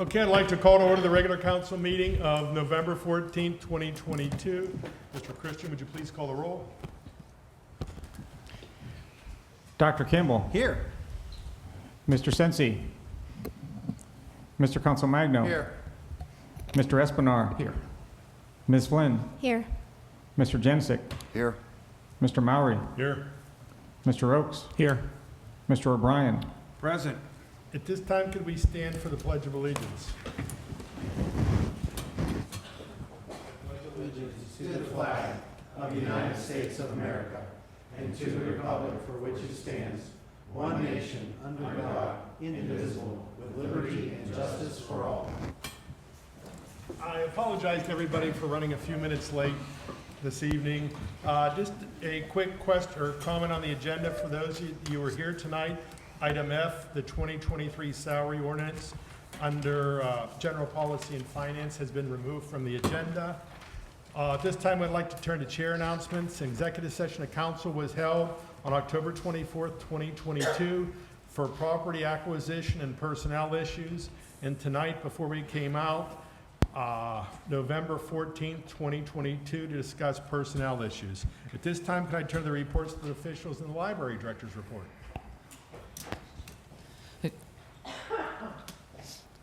Okay, I'd like to call to order the regular council meeting of November 14th, 2022. Mr. Christian, would you please call the roll? Dr. Kimball. Here. Mr. Sensi. Mr. Council Magno. Here. Mr. Espinar. Here. Ms. Flynn. Here. Mr. Jensick. Here. Mr. Mowry. Here. Mr. Oakes. Here. Mr. O'Brien. Present. At this time, could we stand for the Pledge of Allegiance? To the flag of the United States of America and to the republic for which it stands, one nation, under God, indivisible, with liberty and justice for all. I apologize to everybody for running a few minutes late this evening. Just a quick question or comment on the agenda for those of you who are here tonight. Item F, the 2023 salary ordinance under General Policy and Finance has been removed from the agenda. At this time, I'd like to turn to chair announcements. An executive session of council was held on October 24th, 2022 for property acquisition and personnel issues. And tonight, before we came out, November 14th, 2022 to discuss personnel issues. At this time, can I turn the reports to the officials in the library director's report?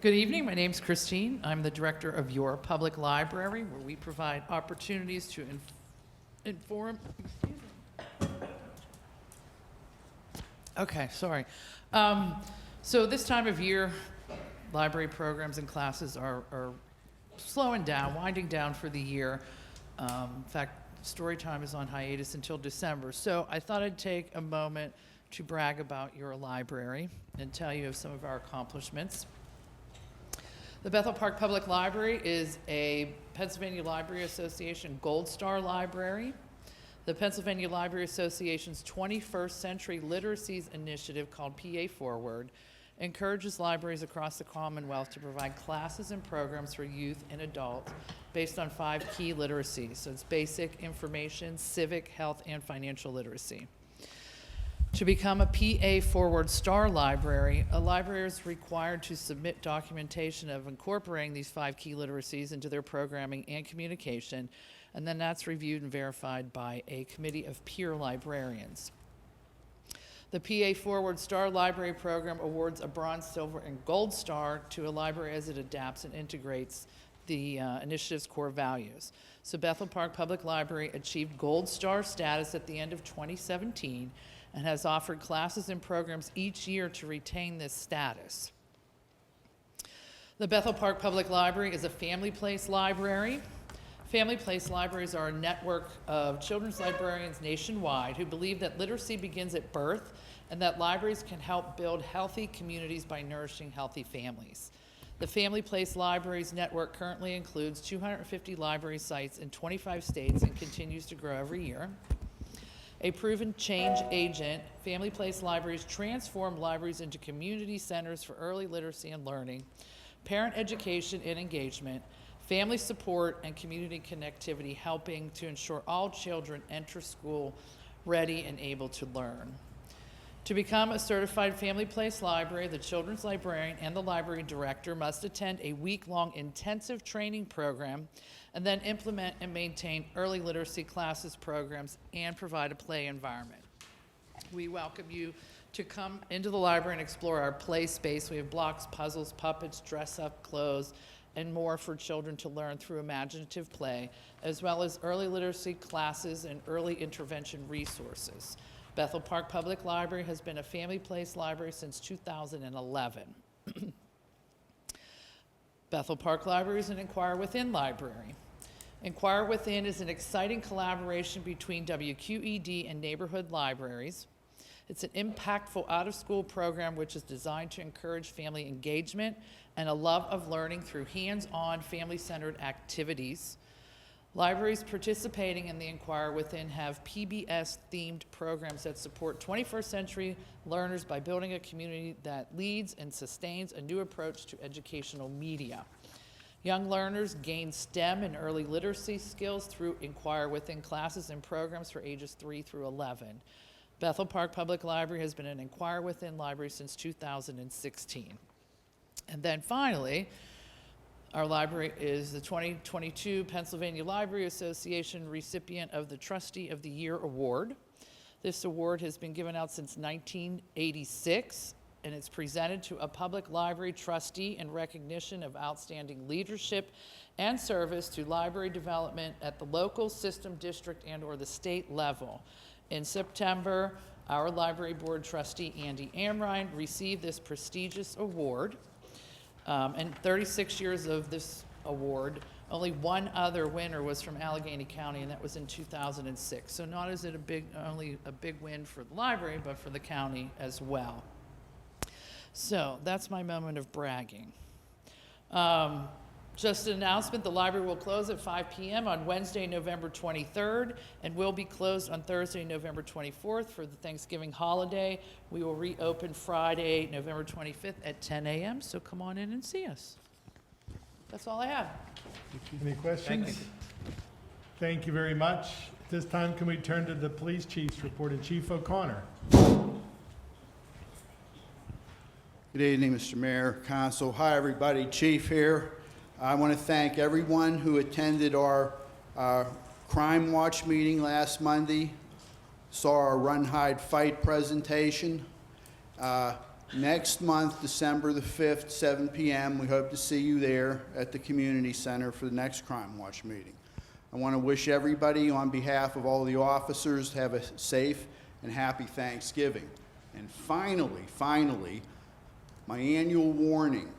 Good evening. My name's Christine. I'm the director of your public library, where we provide opportunities to inform. Excuse me. Okay, sorry. So this time of year, library programs and classes are slowing down, winding down for the year. In fact, story time is on hiatus until December. So I thought I'd take a moment to brag about your library and tell you of some of our accomplishments. The Bethel Park Public Library is a Pennsylvania Library Association Gold Star Library. The Pennsylvania Library Association's 21st Century Literacies Initiative, called PA Forward, encourages libraries across the Commonwealth to provide classes and programs for youth and adults based on 5 key literacies. So it's basic, information, civic, health, and financial literacy. To become a PA Forward Star Library, a library is required to submit documentation of incorporating these 5 key literacies into their programming and communication, and then that's reviewed and verified by a committee of peer librarians. The PA Forward Star Library Program awards a bronze, silver, and gold star to a library as it adapts and integrates the initiative's core values. So Bethel Park Public Library achieved gold star status at the end of 2017 and has offered classes and programs each year to retain this status. The Bethel Park Public Library is a family place library. Family place libraries are a network of children's librarians nationwide who believe that literacy begins at birth and that libraries can help build healthy communities by nourishing healthy families. The Family Place Libraries Network currently includes 250 library sites in 25 states and continues to grow every year. A proven change agent, Family Place Libraries transform libraries into community centers for early literacy and learning, parent education and engagement, family support, and community connectivity, helping to ensure all children enter school ready and able to learn. To become a certified Family Place library, the children's librarian and the library director must attend a week-long intensive training program and then implement and maintain early literacy classes, programs, and provide a play environment. We welcome you to come into the library and explore our play space. We have blocks, puzzles, puppets, dress-up clothes, and more for children to learn through imaginative play, as well as early literacy classes and early intervention resources. Bethel Park Public Library has been a Family Place library since 2011. Bethel Park Library is an Inquire Within library. Inquire Within is an exciting collaboration between WQED and neighborhood libraries. It's an impactful out-of-school program which is designed to encourage family engagement and a love of learning through hands-on, family-centered activities. Libraries participating in the Inquire Within have PBS-themed programs that support 21st century learners by building a community that leads and sustains a new approach to educational media. Young learners gain STEM and early literacy skills through Inquire Within classes and programs for ages 3 through 11. Bethel Park Public Library has been an Inquire Within library since 2016. And then finally, Our library is the 2022 Pennsylvania Library Association recipient of the Trustee of the Year Award. This award has been given out since 1986, and it's presented to a public library trustee in recognition of outstanding leadership and service to library development at the local, system, district, and/or the state level. In September, our library board trustee, Andy Amrine, received this prestigious award. And 36 years of this award, only one other winner was from Allegheny County, and that was in 2006. So not is it only a big win for the library, but for the county as well. So that's my moment of bragging. Just an announcement, the library will close at 5 p.m. on Wednesday, November 23rd, and will be closed on Thursday, November 24th for the Thanksgiving holiday. We will reopen Friday, November 25th at 10 a.m., so come on in and see us. That's all I have. Any questions? Thank you very much. At this time, can we turn to the police chief's report, and Chief O'Connor? Good evening, Mr. Mayor, Council. Hi, everybody. Chief here. I want to thank everyone who attended our Crime Watch meeting last Monday, saw our Run, Hide, Fight presentation. Next month, December the 5th, 7 p.m., we hope to see you there at the Community Center for the next Crime Watch meeting. I want to wish everybody, on behalf of all the officers, to have a safe and happy Thanksgiving. And finally, my annual warning.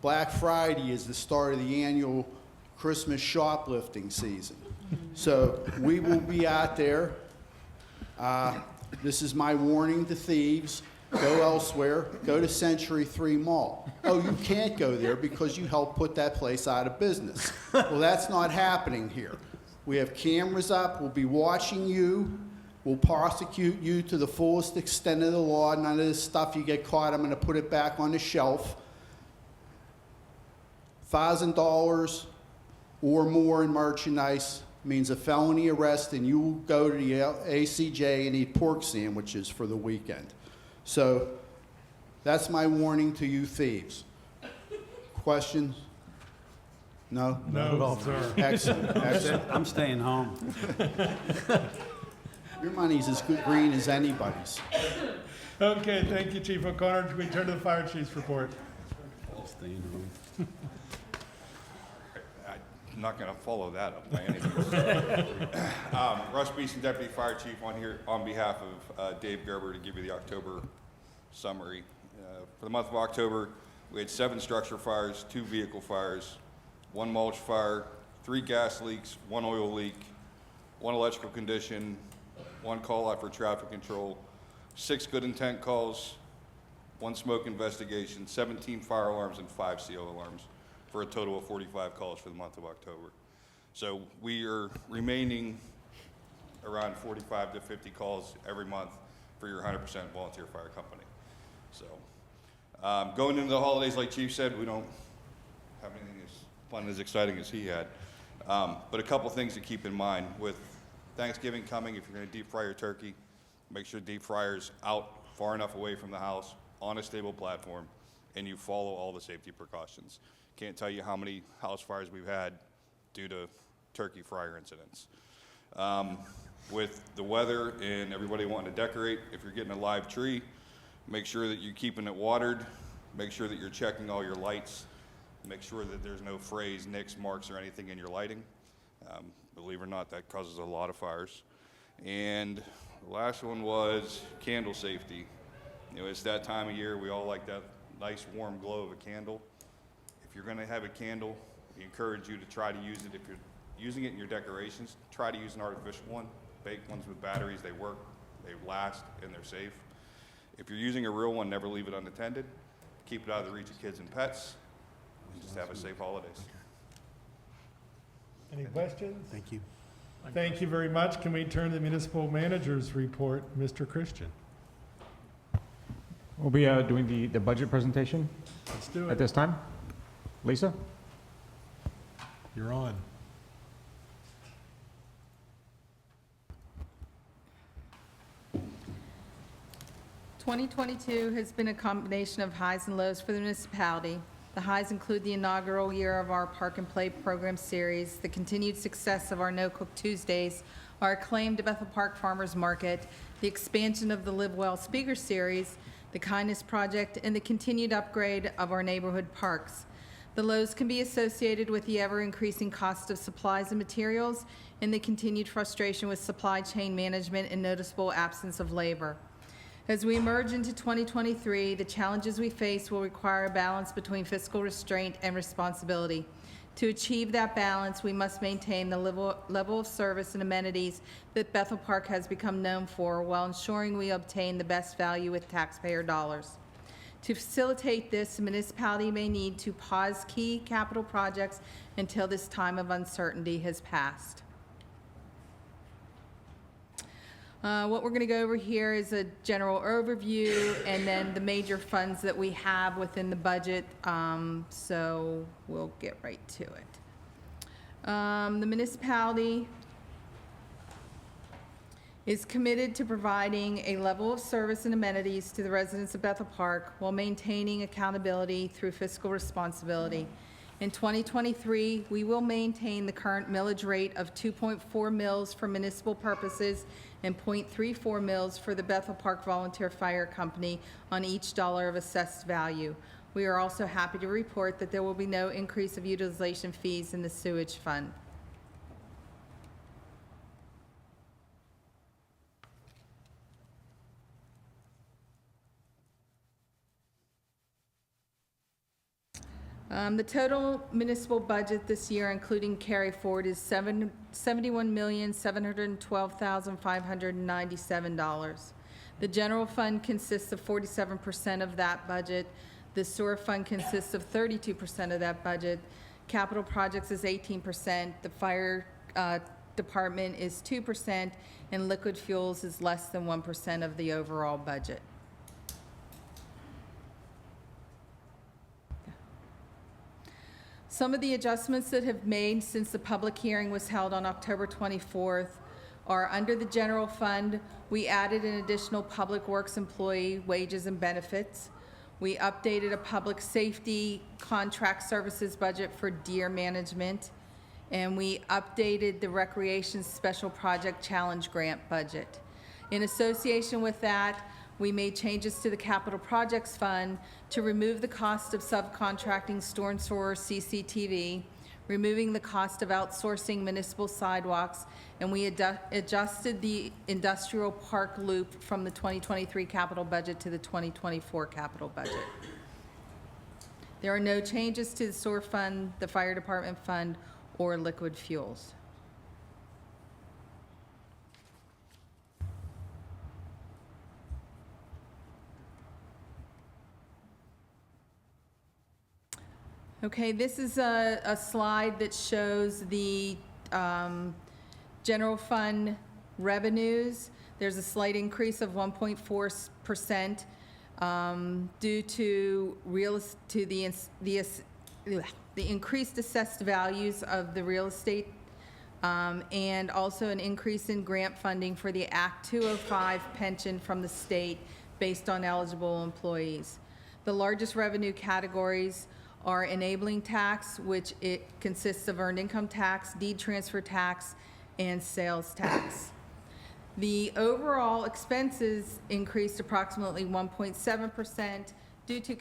Black Friday is the start of the annual Christmas shoplifting season. So we will be out there. This is my warning to thieves. Go elsewhere. Go to Century 3 Mall. Oh, you can't go there because you helped put that place out of business. Well, that's not happening here. We have cameras up. We'll be watching you. We'll prosecute you to the fullest extent of the law. None of this stuff you get caught, I'm going to put it back on the shelf. $1,000 or more in merchandise means a felony arrest, and you will go to the ACJ and eat pork sandwiches for the weekend. So that's my warning to you thieves. Questions? No? No, sir. Excellent. I'm staying home. Your money's as good green as anybody's. Okay, thank you, Chief O'Connor. Can we turn to the fire chief's report? I'm staying home. I'm not going to follow that up by any means. Russ Beeson, Deputy Fire Chief, on behalf of Dave Gerber to give you the October summary. For the month of October, we had 7 structure fires, 2 vehicle fires, 1 mulch fire, 3 gas leaks, 1 oil leak, 1 electrical condition, 1 call out for traffic control, 6 good intent calls, 1 smoke investigation, 17 fire alarms, and 5 CO alarms, for a total of 45 calls for the month of October. So we are remaining around 45 to 50 calls every month for your 100% volunteer fire company. So going into the holidays, like Chief said, we don't have anything as fun and as exciting as he had. But a couple things to keep in mind with Thanksgiving coming. If you're going to deep fry your turkey, make sure the deep fryer's out far enough away from the house on a stable platform, and you follow all the safety precautions. Can't tell you how many house fires we've had due to turkey fryer incidents. With the weather and everybody wanting to decorate, if you're getting a live tree, make sure that you're keeping it watered, make sure that you're checking all your lights, make sure that there's no frays, nicks, marks, or anything in your lighting. Believe it or not, that causes a lot of fires. And the last one was candle safety. You know, it's that time of year, we all like that nice warm glow of a candle. If you're going to have a candle, we encourage you to try to use it. If you're using it in your decorations, try to use an artificial one. Baked ones with batteries, they work, they last, and they're safe. If you're using a real one, never leave it unattended. Keep it out of the reach of kids and pets, and just have a safe holidays. Any questions? Thank you. Thank you very much. Can we turn to the municipal manager's report, Mr. Christian? We'll be doing the budget presentation Let's do at it. this time. Lisa? You're on. '22 has been a combination of highs and lows for the municipality. The highs include the inaugural year of our Park and Play program series, the continued success of our No Cook Tuesdays, our acclaimed Bethel Park Farmers Market, the expansion of the Live Well Speaker Series, the Kindness Project, and the continued upgrade of our neighborhood parks. The lows can be associated with the ever-increasing cost of supplies and materials and the continued frustration with supply chain management and noticeable absence of labor. As we emerge into 2023, the challenges we face will require a balance between fiscal restraint and responsibility. To achieve that balance, we must maintain the level of service and amenities that Bethel Park has become known for while ensuring we obtain the best value with taxpayer dollars. To facilitate this, the municipality may need to pause key capital projects until this time of uncertainty has passed. What we're going to go over here is a general overview and then the major funds that we have within the budget. So we'll get right to it. The municipality is committed to providing a level of service and amenities to the residents of Bethel Park while maintaining accountability through fiscal responsibility. In 2023, we will maintain the current millage rate of 2.4 mills for municipal purposes and 0.34 mills for the Bethel Park Volunteer Fire Company on each dollar of assessed value. We are also happy to report that there will be no increase of utilization fees in the sewage fund. The total municipal budget this year, including carry forward, is $71,712,597. The general fund consists of 47% of that budget. The sewer fund consists of 32% of that budget. Capital projects is 18%. The fire department is 2%, and liquid fuels is less than 1% of the overall budget. Some of the adjustments that have made since the public hearing was held on October 24th are under the general fund. We added an additional public works employee wages and benefits. We updated a public safety contract services budget for deer management. And we updated the recreation special project challenge grant budget. In association with that, we made changes to the capital projects fund to remove the cost of subcontracting storm sewer CCTV, removing the cost of outsourcing municipal sidewalks, and we adjusted the industrial park loop from the 2023 capital budget to the 2024 capital budget. There are no changes to the sewer fund, the fire department fund, or liquid fuels. Okay, this is a slide that shows the general fund revenues. There's a slight increase of 1.4% due to the increased assessed values of the real estate and also an increase in grant funding for the Act 205 pension from the state based on eligible employees. The largest revenue categories are enabling tax, which it consists of earned income tax, deed transfer tax, and sales tax. The overall expenses increased approximately 1.7% due to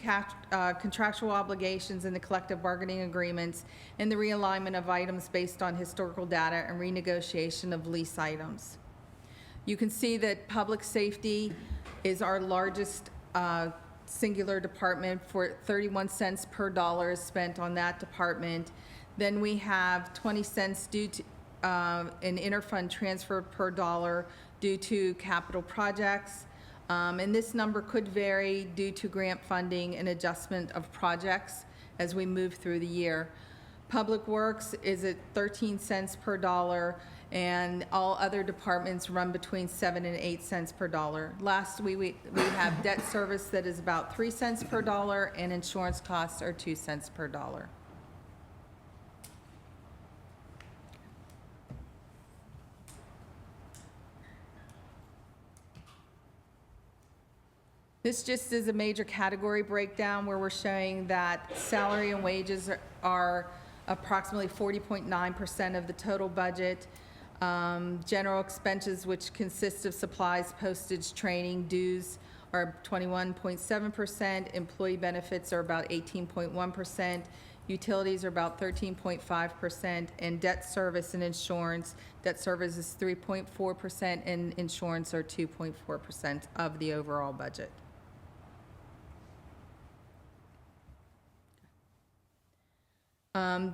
contractual obligations in the collective bargaining agreements and the realignment of items based on historical data and renegotiation of lease items. You can see that public safety is our largest singular department for 31 cents per dollar is spent on that department. Then we have 20 cents due to an interfund transfer per dollar due to capital projects. And this number could vary due to grant funding and adjustment of projects as we move through the year. Public Works is at 13 cents per dollar, and all other departments run between 7 and 8 cents per dollar. Last, we have debt service that is about 3 cents per dollar, and insurance costs are 2 cents per dollar. This just is a major category breakdown where we're showing that salary and wages are approximately 40.9% of the total budget. General expenses, which consist of supplies, postage, training, dues, are 21.7%. Employee benefits are about 18.1%. Utilities are about 13.5%. And debt service and insurance, debt service is 3.4%, and insurance are 2.4% of the overall budget.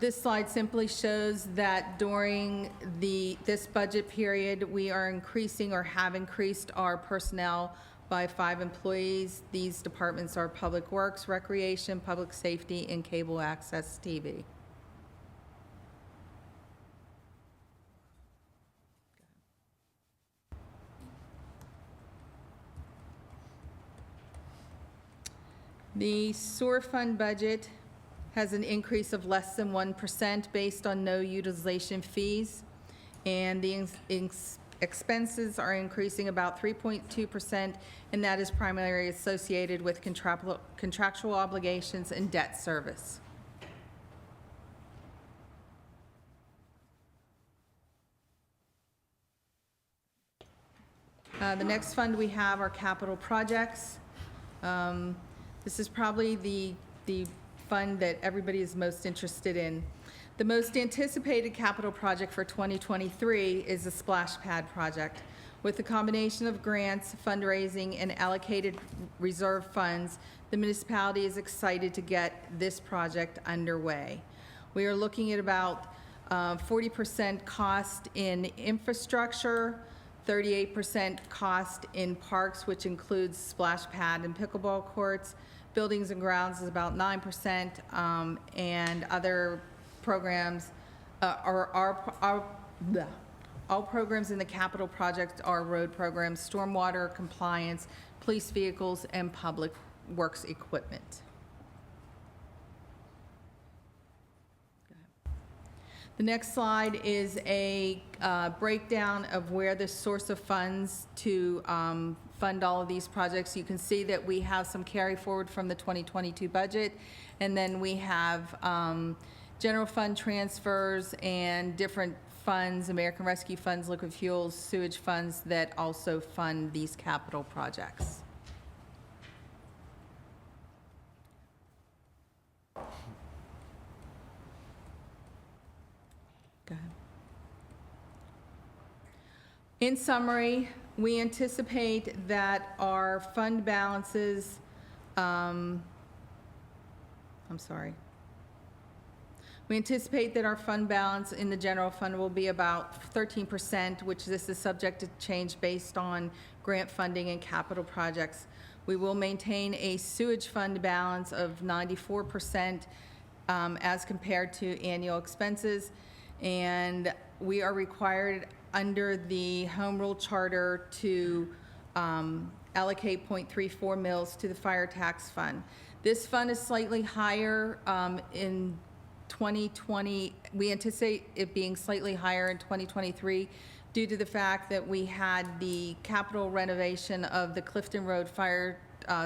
This slide simply shows that during this budget period, we are increasing or have increased our personnel by 5 employees. These departments are Public Works, Recreation, Public Safety, and Cable Access TV. The sewer fund budget has an increase of less than 1% based on no utilization fees, and the expenses are increasing about 3.2%, and that is primarily associated with contractual obligations and debt service. The next fund we have are capital projects. This is probably the fund that everybody is most interested in. The most anticipated capital project for 2023 is the splash pad project. With the combination of grants, fundraising, and allocated reserve funds, the municipality is excited to get this project underway. We are looking at about 40% cost in infrastructure, 38% cost in parks, which includes splash pad and pickleball courts. Buildings and grounds is about 9%, and other programs all programs in the capital project are road programs, stormwater compliance, police vehicles, and public works equipment. The next slide is a breakdown of where the source of funds to fund all of these projects. You can see that we have some carry forward from the 2022 budget, and then we have general fund transfers and different funds, American Rescue Funds, liquid fuels, sewage funds that also fund these capital projects. Go ahead. In summary, we anticipate that our fund balances, we anticipate that our fund balance in the general fund will be about 13%, which this is subject to change based on grant funding and capital projects. We will maintain a sewage fund balance of 94% as compared to annual expenses. And we are required under the Home Rule Charter to allocate 0.34 mils to the fire tax fund. This fund is slightly higher in 2020. We anticipate it being slightly higher in 2023 due to the fact that we had the capital renovation of the Clifton Road Fire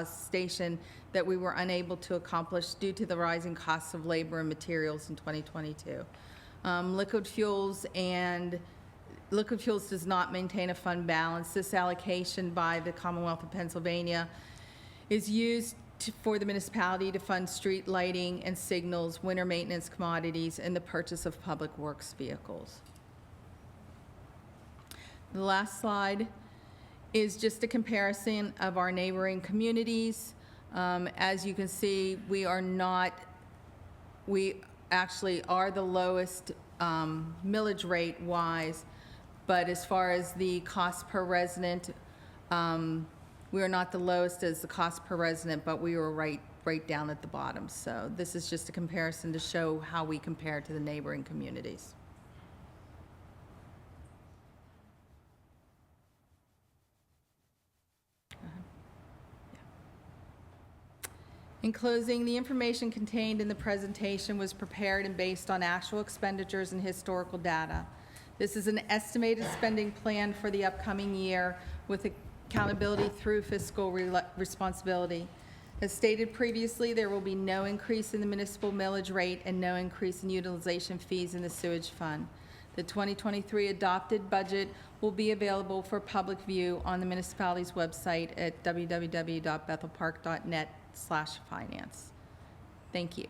Station that we were unable to accomplish due to the rising costs of labor and materials in 2022. Liquid fuels does not maintain a fund balance. This allocation by the Commonwealth of Pennsylvania is used for the municipality to fund street lighting and signals, winter maintenance commodities, and the purchase of public works vehicles. The last slide is just a comparison of our neighboring communities. As you can see, we actually are the lowest millage rate wise, but as far as the cost per resident, we are not the lowest as the cost per resident, but we were right down at the bottom. So this is just a comparison to show how we compare to the neighboring communities. In closing, the information contained in the presentation was prepared and based on actual expenditures and historical data. This is an estimated spending plan for the upcoming year with accountability through fiscal responsibility. As stated previously, there will be no increase in the municipal millage rate and no increase in utilization fees in the sewage fund. The 2023 adopted budget will be available for public view on the municipality's website at www.bethelpark.net/finance. Thank you.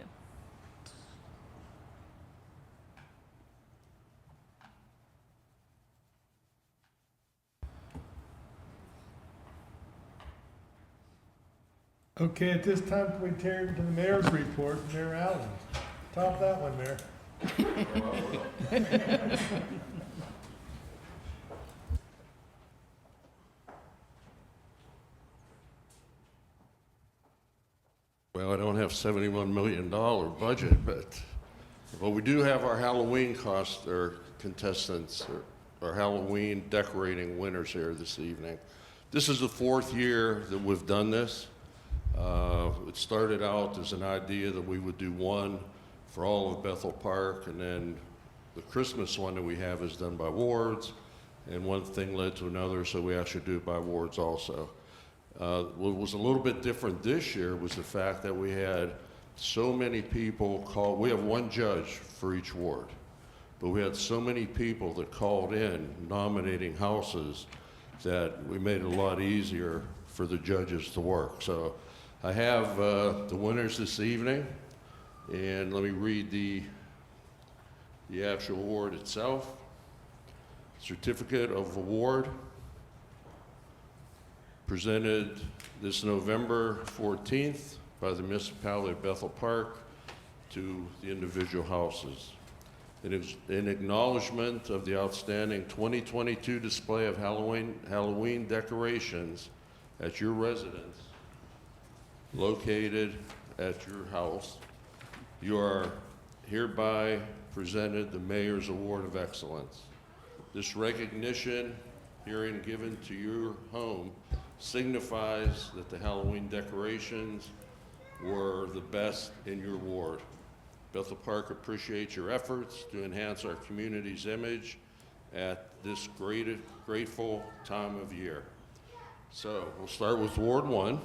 Okay, at this time, we turn to the mayor's report. Mayor Allen, top that one, Mayor. Well, I don't have $71 million budget, but we do have our Halloween cost or contestants or Halloween decorating winners here this evening. This is the 4th year that we've done this. It started out as an idea that we would do one for all of Bethel Park, and then the Christmas one that we have is done by wards, and one thing led to another, so we actually do it by wards also. What was a little bit different this year was the fact that we had so many people call. We have one judge for each ward, but we had so many people that called in nominating houses that we made it a lot easier for the judges to work. So I have the winners this evening, and let me read the actual award itself. Certificate of award presented this November 14th by the municipality of Bethel Park to the individual houses. It is in acknowledgement of the outstanding 2022 display of Halloween decorations at your residence located at your house. You are hereby presented the Mayor's Award of Excellence. This recognition herein given to your home signifies that the Halloween decorations were the best in your ward. Bethel Park appreciates your efforts to enhance our community's image at this grateful time of year. So we'll start with Ward 1,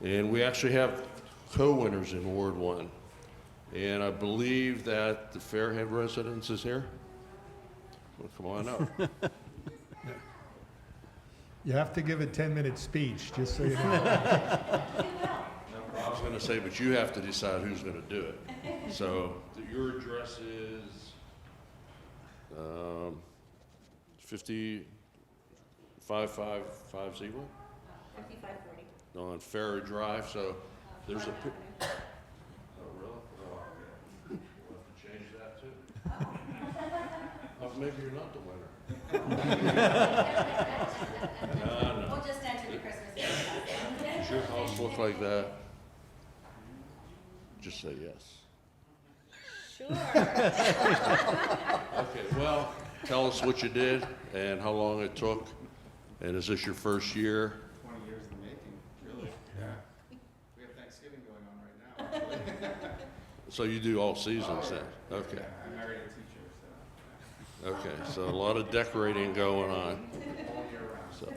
and we actually have co-winners in Ward 1. And I believe that the Fairhead residence is here. Well, come on up. You have to give a 10-minute speech, just so you know. I was gonna say, but you have to decide who's gonna do it. So your address is 5550? 5540. On Farrer Drive, so there's a. Oh, really? Oh, okay. We'll have to change that too. Oh, maybe you're not the winner. No. We'll just enter the Christmas gift. Does your house look like that? Just say yes. Sure. Okay, well, tell us what you did and how long it took, and is this your first year? 20 years in the making, really. Yeah. We have Thanksgiving going on right now. So you do all seasons then? Okay. Yeah, I married a teacher, so. Okay, so a lot of decorating going on. All year round. So,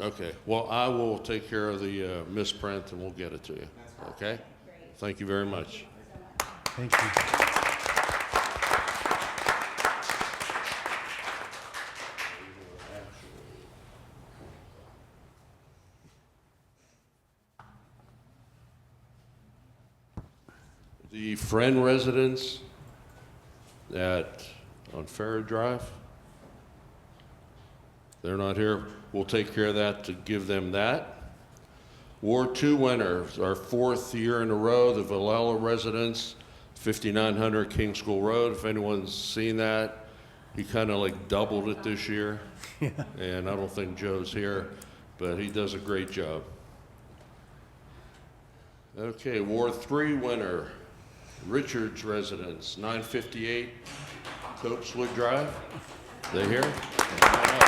okay, well, I will take care of the misprint and we'll get it to you. Okay? Great. Thank you very much. Thank you. The Friend residence on Farrer Drive, they're not here. We'll take care of that to give them that. Ward 2 winner, our 4th year in a row, the Valella residence, 5900 King School Road. If anyone's seen that, he kind of like doubled it this year. And I don't think Joe's here, but he does a great job. Okay, Ward 3 winner, Richards residence, 958 Copeswood Drive. They here? Come on up.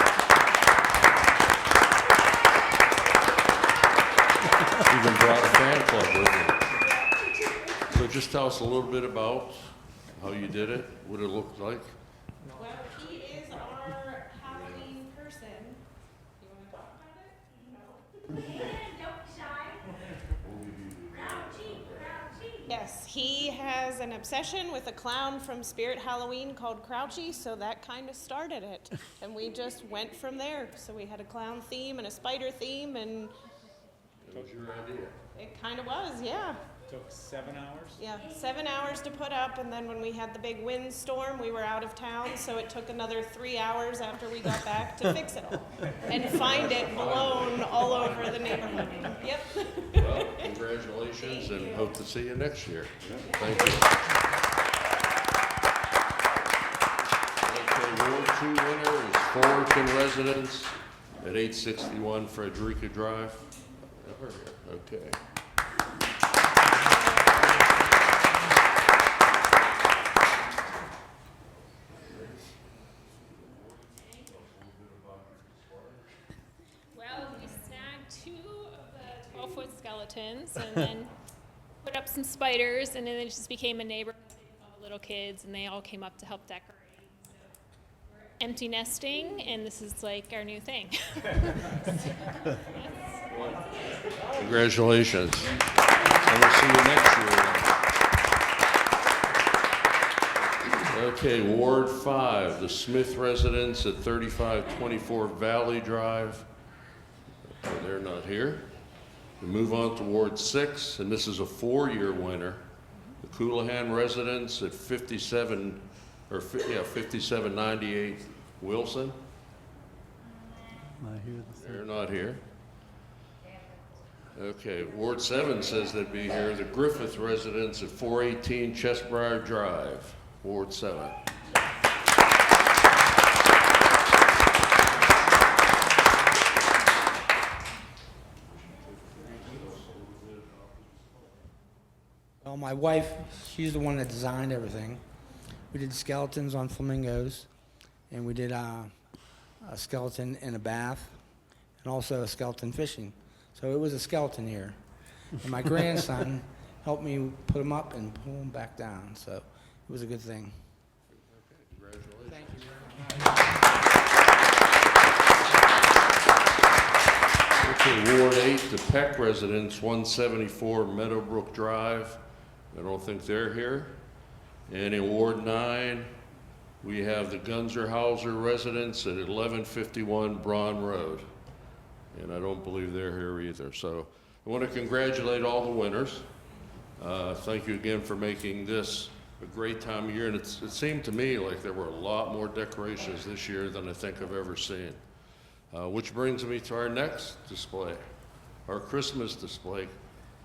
Even brought a fan club with them. So just tell us a little bit about how you did it, what it looked like. Well, he is our Halloween person. You want to talk about he has an obsession with a clown from Spirit Halloween called Crouchy, so that kind of started it. And we just went from there. So we had a clown theme and a spider theme, and It was your idea. it kind of was, yeah. Took 7 hours? Yeah, 7 hours to put up, and then when we had the big windstorm, we were out of town, so it took another 3 hours after we got back to fix it all and find it blown all over the neighborhood. Yep. Well, congratulations, and hope to see you next year. Thank you. Okay, Ward 2 winner is Fullerton residents at 861 Frederica Drive. Never here. Okay. Well, we snagged 2 of the 12-foot skeletons and then put up some spiders, and then it just became a neighborhood of all the little kids, and they all came up to help decorate. So we're empty nesting, and this is like our new thing. Congratulations. And we'll see you next year. Okay, Ward 5, the Smith residents at 3524 Valley Drive. Oh, they're not here. We move on to Ward 6, and this is a 4-year winner. The Coulihan residents at 5798 Wilson. They're not here. Okay, Ward 7 says they'd be here. The Griffith residents at 418 Chestbriar Drive, Ward 7. Well, my wife, she's the one that designed everything. We did skeletons on flamingos, and we did a skeleton in a bath, and also a skeleton fishing. So it was a skeleton here. And my grandson helped me put him up and pull him back down, so it was a good thing. Okay, congratulations. Thank you very much. Okay, Ward 8, the Peck residents, 174 Meadowbrook Drive. I don't think they're here. And in Ward 9, we have the Gunzer-Hauser residents at 1151 Braun Road. And I don't believe they're here either. So I want to congratulate all the winners. Thank you again for making this a great time of year. And it seemed to me like there were a lot more decorations this year than I think I've ever seen. Which brings me to our next display. Our Christmas display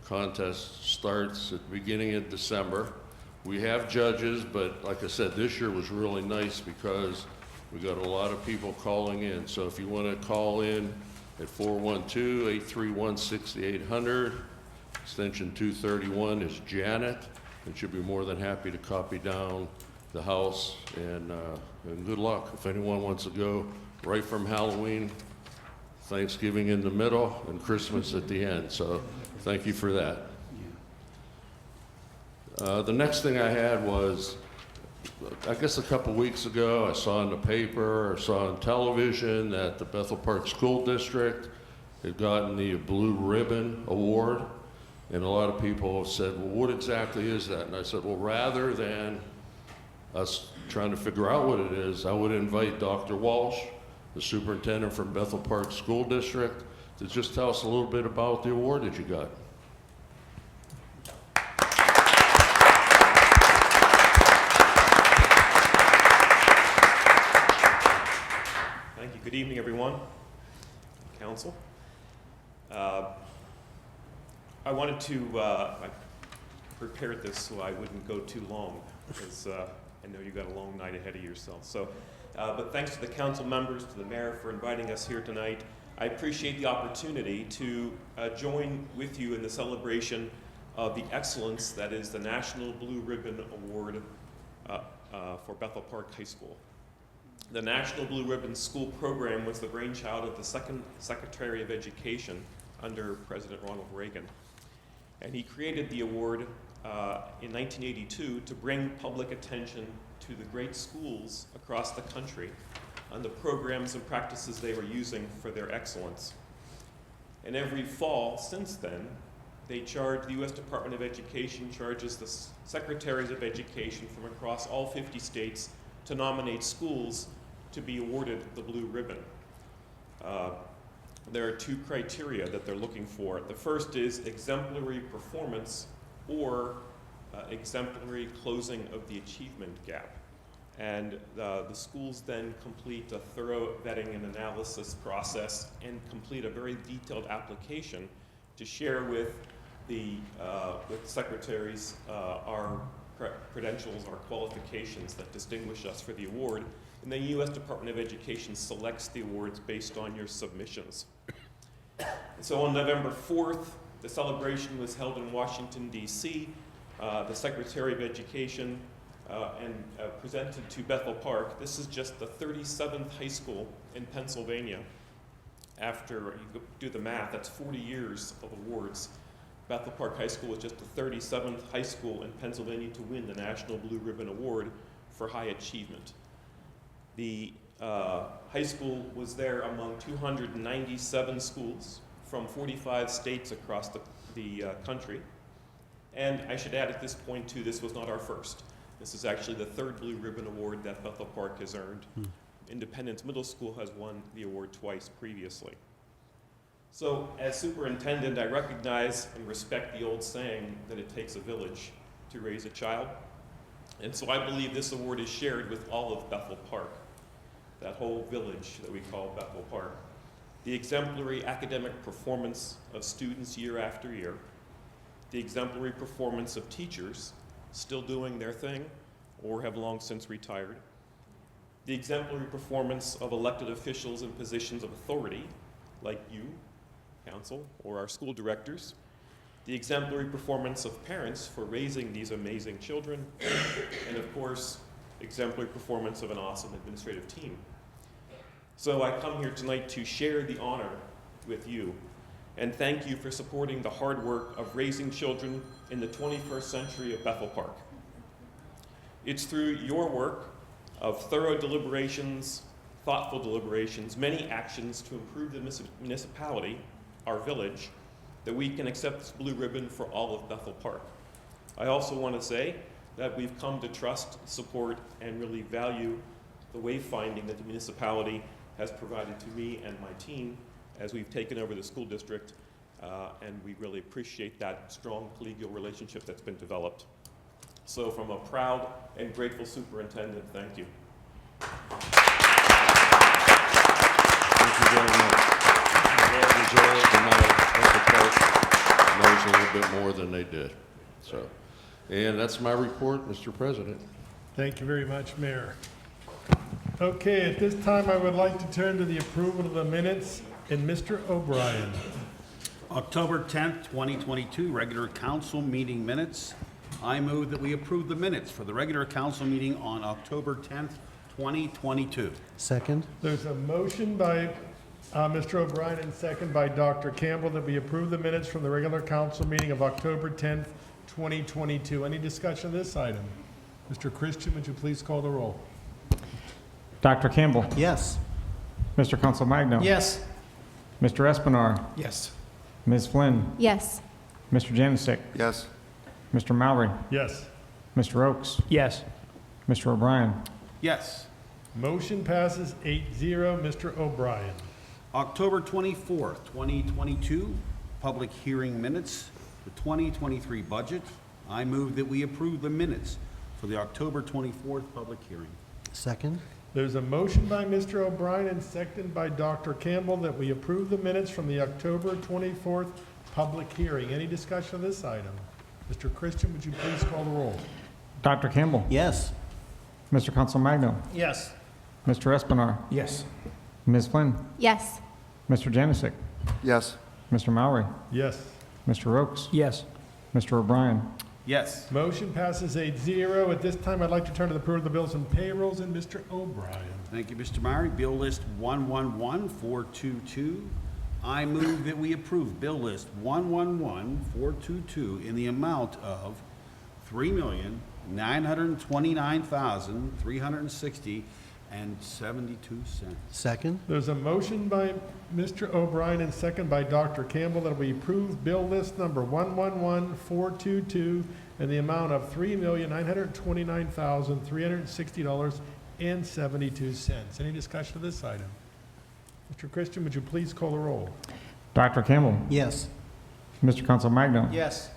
contest starts at the beginning of December. We have judges, but like I said, this year was really nice because we got a lot of people calling in. So if you want to call in at 412-831-6800, extension 231 is Janet, and she'll be more than happy to copy down the house. And good luck if anyone wants to go right from Halloween, Thanksgiving in the middle, and Christmas at the end. So thank you for that. The next thing I had was, I guess a couple weeks ago, I saw in the paper, I saw on television that the Bethel Park School District had gotten the Blue Ribbon Award. And a lot of people have said, well, what exactly is that? And I said, well, rather than us trying to figure out what it is, I would invite Dr. Walsh, the superintendent from Bethel Park School District, to just tell us a little bit about the award that you got. Thank you. Good evening, everyone. Council. I wanted to, I prepared this so I wouldn't go too long, because I know you got a long night ahead of yourself. So, but thanks to the council members, to the mayor for inviting us here tonight. I appreciate the opportunity to join with you in the celebration of the excellence that is the National Blue Ribbon Award for Bethel Park High School. The National Blue Ribbon School Program was the brainchild of the second Secretary of Education under President Ronald Reagan. And he created the award in 1982 to bring public attention to the great schools across the country on the programs and practices they were using for their excellence. And every fall since then, the U.S. Department of Education charges the secretaries of education from across all 50 states to nominate schools to be awarded the Blue Ribbon. There are two criteria that they're looking for. The first is exemplary performance or exemplary closing of the achievement gap. And the schools then complete a thorough vetting and analysis process and complete a very detailed application to share with the secretaries our credentials, our qualifications that distinguish us for the award. And the U.S. Department of Education selects the awards based on your submissions. So on November 4th, the celebration was held in Washington, D.C. The Secretary of Education presented to Bethel Park. This is just the 37th high school in Pennsylvania. After you do the math, that's 40 years of awards. Bethel Park High School was just the 37th high school in Pennsylvania to win the National Blue Ribbon Award for high achievement. The high school was there among 297 schools from 45 states across the country. And I should add at this point too, this was not our first. This is actually the third Blue Ribbon Award that Bethel Park has earned. Independence Middle School has won the award twice previously. So as superintendent, I recognize and respect the old saying that it takes a village to raise a child. And so I believe this award is shared with all of Bethel Park, that whole village that we call Bethel Park. The exemplary academic performance of students year after year, the exemplary performance of teachers still doing their thing or have long since retired, the exemplary performance of elected officials in positions of authority, like you, council, or our school directors, the exemplary performance of parents for raising these amazing children, and of course, exemplary performance of an awesome administrative team. So I come here tonight to share the honor with you and thank you for supporting the hard work of raising children in the 21st century of Bethel Park. It's through your work of thorough deliberations, thoughtful deliberations, many actions to improve the municipality, our village, that we can accept this blue ribbon for all of Bethel Park. I also want to say that we've come to trust, support, and really value the wayfinding that the municipality has provided to me and my team as we've taken over the school district, and we really appreciate that strong collegial relationship that's been developed. So from a proud and grateful superintendent, thank you. Thank you very much. Well deserved, and I knows a little bit more than they did. So, and that's my report, Mr. President. Thank you very much, Mayor. Okay, at this time, I would like to turn to the approval of the minutes, and Mr. O'Brien. October 10th, 2022, regular council meeting minutes. I move that we approve the minutes for the regular council meeting on October 10th, 2022. Second. There's a motion by Mr. O'Brien and second by Dr. Campbell that we approve the minutes from the regular council meeting of October 10th, 2022. Any discussion of this item? Mr. Christian, would you please call the roll? Dr. Campbell. Yes. Mr. Council Magno. Yes. Mr. Espinar. Yes. Ms. Flynn. Yes. Mr. Janusik. Yes. Mr. Mowry. Yes. Mr. Oakes. Yes. Mr. O'Brien. Yes. Motion passes 8-0. Mr. O'Brien. October 24th, 2022, public hearing minutes, the 2023 budget. I move that we approve the minutes for the October 24th public hearing. Second. There's a motion by Mr. O'Brien and seconded by Dr. Campbell that we approve the minutes from the October 24th public hearing. Any discussion of this item? Mr. Christian, would you please call the roll? Dr. Campbell. Yes. Mr. Council Magno. Yes. Mr. Espinar. Yes. Ms. Flynn. Yes. Mr. Janusik. Yes. Mr. Mowry. Yes. Mr. Oakes. Yes. Mr. O'Brien. Yes. Motion passes 8-0. At this time, I'd like to turn to the approval of the bills and payrolls, and Mr. O'Brien. Thank you, Mr. Murray. Bill list 111422. I move that we approve bill list 111422 in the amount of $3,929,360 Second? There's a motion by Mr. O'Brien and second by Dr. Campbell that we approve bill list number 111422 in the amount of $3,929,360.72. Any discussion of this item? Mr. Christian, would you please call the roll? Dr. Campbell. Yes. Mr. Consolmagno. Yes.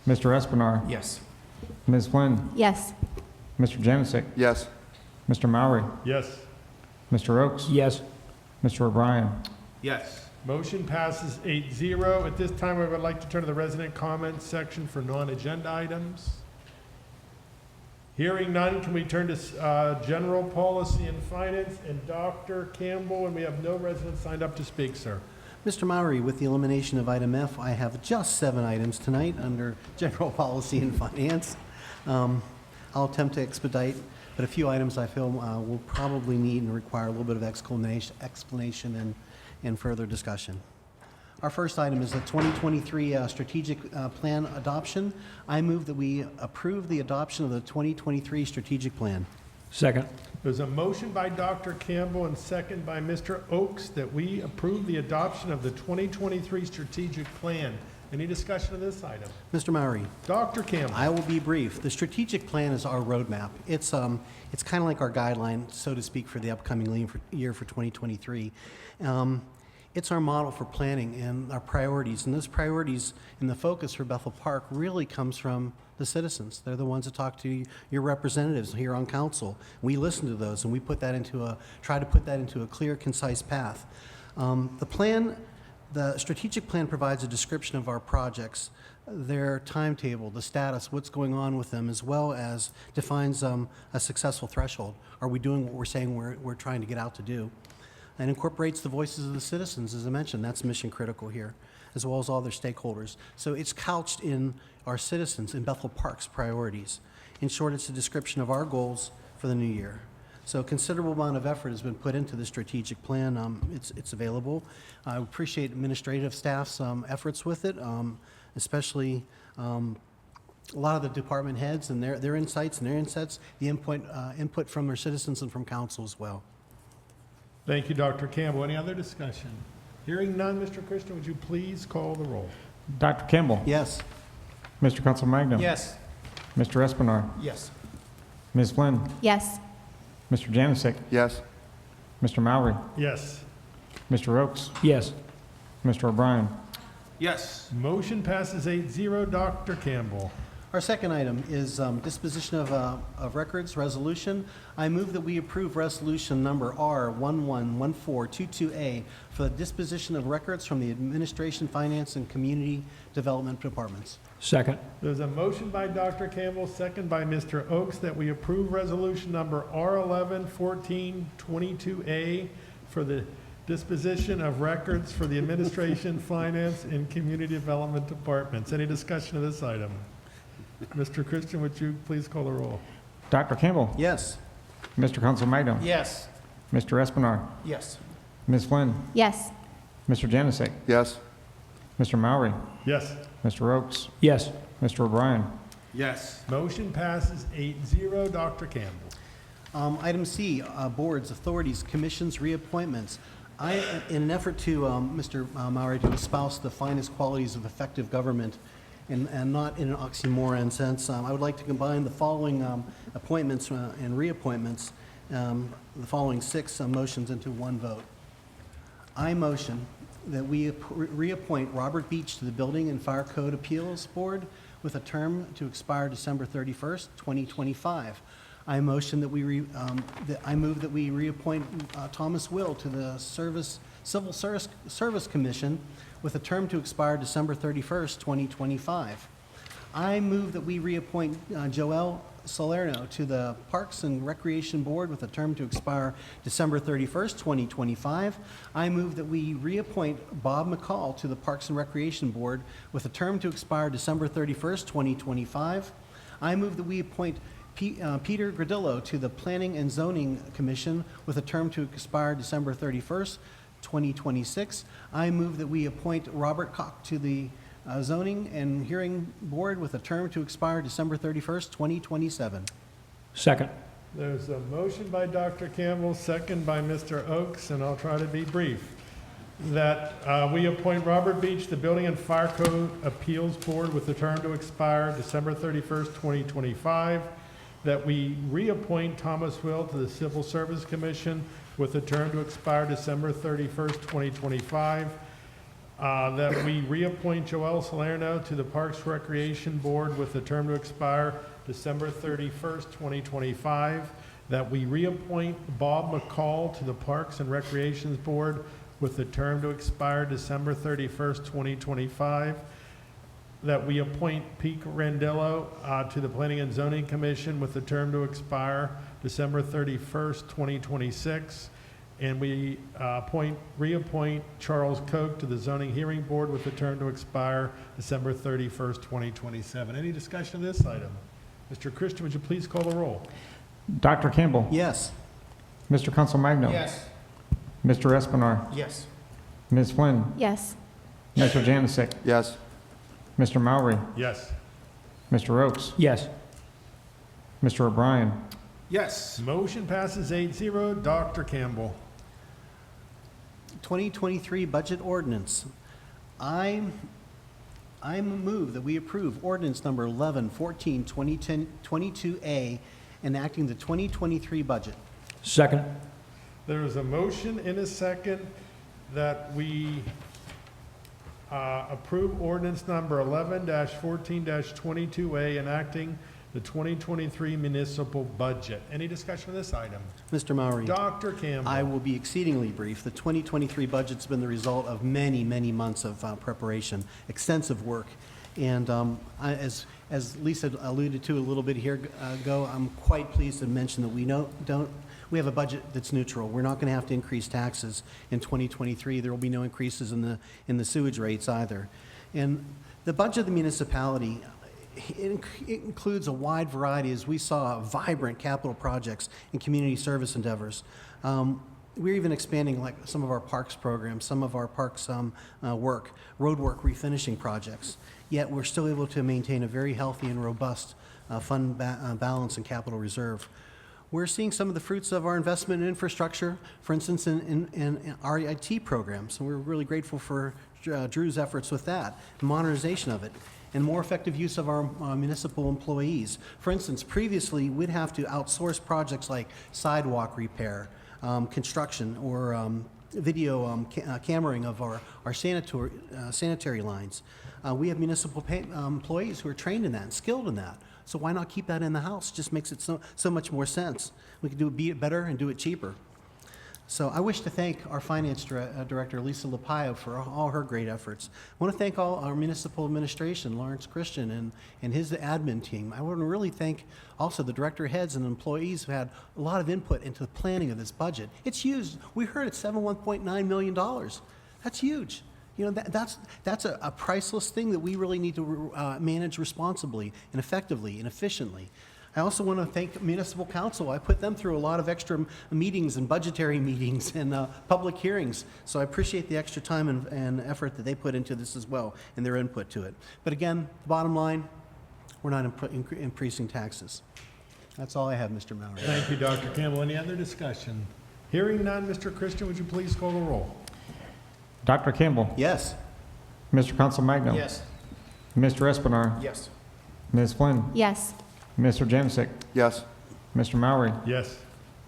Mr. Espenar. Yes. Ms. Flynn. Yes. Mr. Janicic. Yes. Mr. Mowry. Yes. Mr. Oaks. Yes. Mr. O'Brien. Yes. Motion passes 8-0. At this time, I would like to turn to the resident comments section for non-agenda items. Hearing none, can we turn to general policy and finance and Dr. Campbell, and we have no residents signed up to speak, sir. Mr. Mowry, with the elimination of item F, I have just 7 items tonight under general policy and finance. I'll attempt to expedite, but a few items I feel will probably need and require a little bit of explanation and further discussion. Our first item is the 2023 strategic plan adoption. I move that we approve the adoption of the 2023 strategic plan. Second. There's a motion by Dr. Campbell and second by Mr. Oaks that we approve the adoption of the 2023 strategic plan. Any discussion of this item? Mr. Mowry. Dr. Campbell. I will be brief. The strategic plan is our roadmap. It's kind of like our guideline, so to speak, for the upcoming year for 2023. It's our model for planning and our priorities. And those priorities and the focus for Bethel Park really comes from the citizens. They're the ones that talk to your representatives here on council. We listen to those, and we try to put that into a clear, concise path. The strategic plan provides a description of our projects, their timetable, the status, what's going on with them, as well as defines a successful threshold. Are we doing what we're saying we're trying to get out to do? And incorporates the voices of the citizens, as I mentioned. That's mission critical here, as well as all their stakeholders. So it's couched in our citizens, in Bethel Park's priorities. In short, it's a description of our goals for the new year. So a considerable amount of effort has been put into the strategic plan. It's available. I appreciate administrative staff's efforts with it, especially a lot of the department heads and their insights and their insights, the input from their citizens and from council as well. Thank you, Dr. Campbell. Any other discussion? Hearing none, Mr. Christian, would you please call the roll? Dr. Campbell. Yes. Mr. Consolmagno. Yes. Mr. Espenar. Yes. Ms. Flynn. Yes. Mr. Janicic. Yes. Mr. Mowry. Yes. Mr. Oaks. Yes. Mr. O'Brien. Yes. Motion passes 8-0. Dr. Campbell. Our second item is disposition of records resolution. I move that we approve resolution number R111422A for the disposition of records from the Administration, Finance, and Community Development Departments. Second. There's a motion by Dr. Campbell, second by Mr. Oaks, that we approve resolution number R111422A for the disposition of records for the Administration, Finance, and Community Development Departments. Any discussion of this item? Mr. Christian, would you please call the roll? Dr. Campbell. Yes. Mr. Consolmagno. Yes. Mr. Espenar. Yes. Ms. Flynn. Yes. Mr. Janicic. Yes. Mr. Mowry. Yes. Mr. Oaks. Yes. Mr. O'Brien. Yes. Motion passes 8-0. Dr. Campbell. Item C, boards, authorities, commissions, reappointments. In an effort to, Mr. Mowry, to espouse the finest qualities of effective government and not in an oxymoron sense, I would like to combine the following appointments and reappointments, the following 6 motions into one vote. I motion that we reappoint Robert Beach to the Building and Fire Code Appeals Board with a term to expire December 31st, 2025. I motion that I move that we reappoint Thomas Will to the Civil Service Commission with a term to expire December 31st, 2025. I move that we reappoint Joel Salerno to the Parks and Recreation Board with a term to expire December 31st, 2025. I move that we reappoint Bob McCall to the Parks and Recreation Board with a term to expire December 31st, 2025. I move that we appoint Peter Gradillo to the Planning and Zoning Commission with a term to expire December 31st, 2026. I move that we appoint Robert Koch to the Zoning and Hearing Board with a term to expire December 31st, 2027. Second. There's a motion by Dr. Campbell, second by Mr. Oakes, and I'll try to be brief. That we appoint Robert Beach, the Building and Fire Code Appeals Board, with the term to expire December 31st, 2025. That we reappoint Thomas Will to the Civil Service Commission with a term to expire December 31st, 2025. That we reappoint Joel Salerno to the Parks Recreation Board with a term to expire December 31st, 2025. That we reappoint Bob McCall to the Parks and Recreations Board with a term to expire December 31st, 2025. That we appoint Pete Randillo to the Planning and Zoning Commission with a term to expire December 31st, 2026. And we reappoint Charles Koch to the Zoning Hearing Board with a term to expire December 31st, 2027. Any discussion of this item? Mr. Christian, would you please call the roll? Dr. Campbell. Yes. Mr. Consolmagno. Yes. Mr. Espenar. Yes. Ms. Flynn. Yes. Mr. Janasick. Yes. Mr. Mowry. Yes. Mr. Oakes. Yes. Mr. O'Brien. Yes. Motion passes 8-0. Dr. Campbell. 2023 budget ordinance. I move that we approve ordinance number 1114 2022A, enacting the 2023 budget. Second. There is a motion in a second that we approve ordinance number 11-14-22A, enacting the 2023 municipal budget. Any discussion of this item? Mr. Mowry. Dr. Campbell. I will be exceedingly brief. The 2023 budget's been the result of many, many months of preparation, extensive work. And as Lisa alluded to a little bit here ago, I'm quite pleased to mention that we have a budget that's neutral. We're not going to have to increase taxes in 2023. There will be no increases in the sewage rates either. And the budget of the municipality, it includes a wide variety, as we saw, vibrant capital projects and community service endeavors. We're even expanding like some of our parks programs, some of our parks road work refinishing projects. Yet we're still able to maintain a very healthy and robust fund balance and capital reserve. We're seeing some of the fruits of our investment in infrastructure, for instance, in our IT programs. And we're really grateful for Drew's efforts with that, modernization of it, and more effective use of our municipal employees. For instance, previously, we'd have to outsource projects like sidewalk repair, construction, or video cammering of our sanitary lines. We have municipal employees who are trained in that and skilled in that. So why not keep that in the house? Just makes it so much more sense. We can do it better and do it cheaper. So I wish to thank our finance director, Lisa Lapio, for all her great efforts. I want to thank all our municipal administration, Lawrence Christian and his admin team. I want to really thank also the director heads and employees who had a lot of input into the planning of this budget. It's huge. We heard it's $1.9 million. That's huge. You know, that's a priceless thing that we really need to manage responsibly and effectively and efficiently. I also want to thank Municipal Council. I put them through a lot of extra meetings and budgetary meetings and public hearings. So I appreciate the extra time and effort that they put into this as well and their input to it. But again, the bottom line, we're not increasing taxes. That's all I have, Mr. Mowry. Thank you, Dr. Campbell. Any other discussion? Hearing none, Mr. Christian, would you please call the roll? Dr. Campbell. Yes. Mr. Consolmagno. Yes. Mr. Espenar. Yes. Ms. Flynn. Yes. Mr. Janasick. Yes. Mr. Mowry. Yes.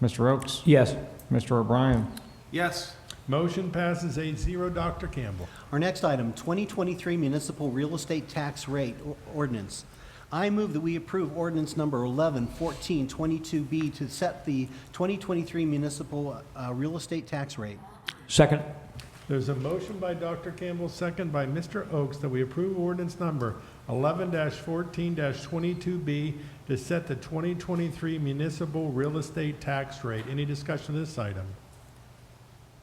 Mr. Oakes. Yes. Mr. O'Brien. Yes. Motion passes 8-0. Dr. Campbell. Our next item, 2023 Municipal Real Estate Tax Rate Ordinance. I move that we approve ordinance number 111422B to set the 2023 municipal real estate tax rate. Second. There's a motion by Dr. Campbell, second by Mr. Oakes, that we approve ordinance number 11-14-22B to set the 2023 municipal real estate tax rate. Any discussion of this item?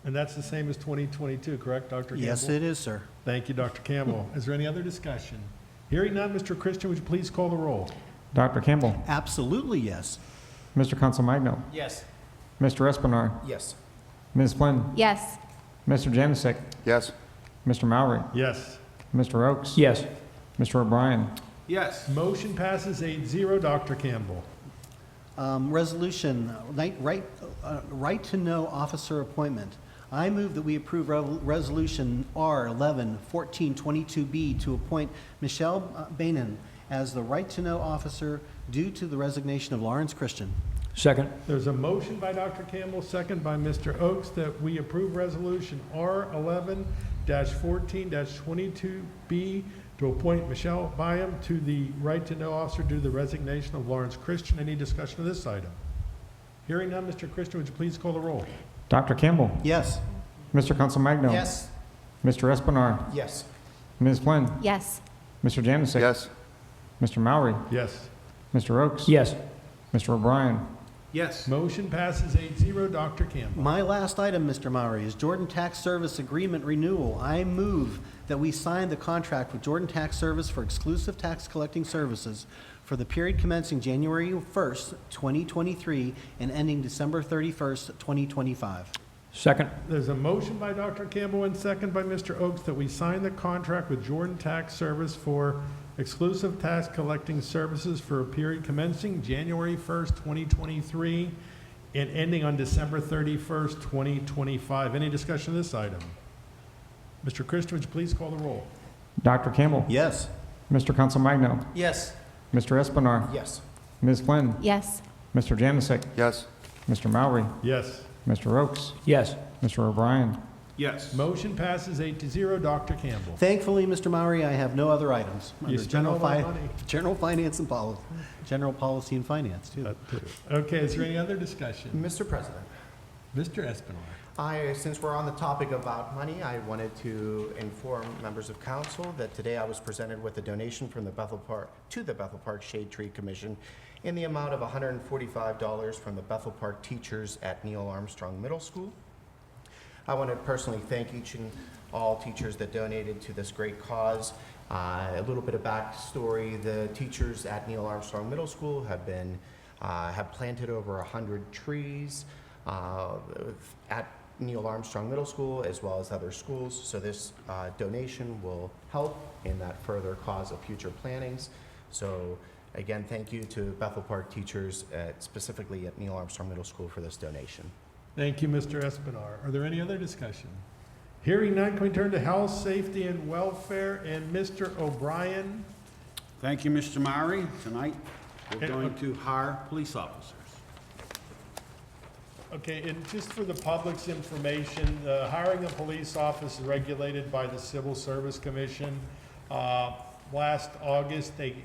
And that's the same as 2022, correct, Dr. Campbell? Yes, it is, sir. Thank you, Dr. Campbell. Is there any other discussion? Hearing none, Mr. Christian, would you please call the roll? Dr. Campbell. Absolutely, yes. Mr. Consolmagno. Yes. Mr. Espenar. Yes. Ms. Flynn. Yes. Mr. Janasick. Yes. Mr. Mowry. Yes. Mr. Oakes. Yes. Mr. O'Brien. Yes. Motion passes 8-0. Dr. Campbell. Resolution, right to know officer appointment. I move that we approve Resolution R11-1422B to appoint Michelle Bainan as the right to know officer due to the resignation of Lawrence Christian. Second. There's a motion by Dr. Campbell, second by Mr. Oakes, that we approve Resolution R11-14-22B to appoint Michelle Byam to the right to know officer due to the resignation of Lawrence Christian. Any discussion of this item? Hearing none, Mr. Christian, would you please call the roll? Dr. Campbell. Yes. Mr. Consolmagno. Yes. Mr. Espinard. Yes. Ms. Flynn. Yes. Mr. Janusik. Yes. Mr. Mowry. Yes. Mr. Oakes. Yes. Mr. O'Brien. Yes. Motion passes 8-0. Dr. Campbell. My last item, Mr. Mowry, is Jordan Tax Service Agreement Renewal. I move that we sign the contract with Jordan Tax Service for exclusive tax collecting services for the period commencing January 1st, 2023, and ending December 31st, 2025. Second. There's a motion by Dr. Campbell and second by Mr. Oakes that we sign the contract with Jordan Tax Service for exclusive tax collecting services for a period commencing January 1st, 2023 and ending on December 31st, 2025. Any discussion of this item? Mr. Christian, would you please call the roll? Dr. Campbell. Yes. Mr. Consolmagno. Yes. Mr. Espinard. Yes. Ms. Flynn. Yes. Mr. Janusik. Yes. Mr. Mowry. Yes. Mr. Oakes. Yes. Mr. O'Brien. Yes. Motion passes 8-0. Dr. Campbell. Thankfully, Mr. Mowry, I have no other items. You Under spent all that money. General finance and policy, general policy and finance, too. Okay, is there any other discussion? Mr. President, Mr. Espinard. since we're on the topic about money, I wanted to inform members of council that today I was presented with a donation from the Bethel Park Shade Tree Commission in the amount of $145 from the Bethel Park teachers at Neil Armstrong Middle School. I want to personally thank each and all teachers that donated to this great cause. A little bit of backstory: the teachers at Neil Armstrong Middle School have planted over 100 trees at Neil Armstrong Middle School as well as other schools. So this donation will help in that further cause of future plantings. So again, thank you to Bethel Park teachers, specifically at Neil Armstrong Middle School, for this donation. Thank you, Mr. Espinard. Are there any other discussion? Hearing none, can we turn to health, safety, and welfare, and Mr. O'Brien? Thank you, Mr. Mowry. Tonight, we're going to hire police officers. Okay, and just for the public's information, the hiring of police officers is regulated by the Civil Service Commission. Last August a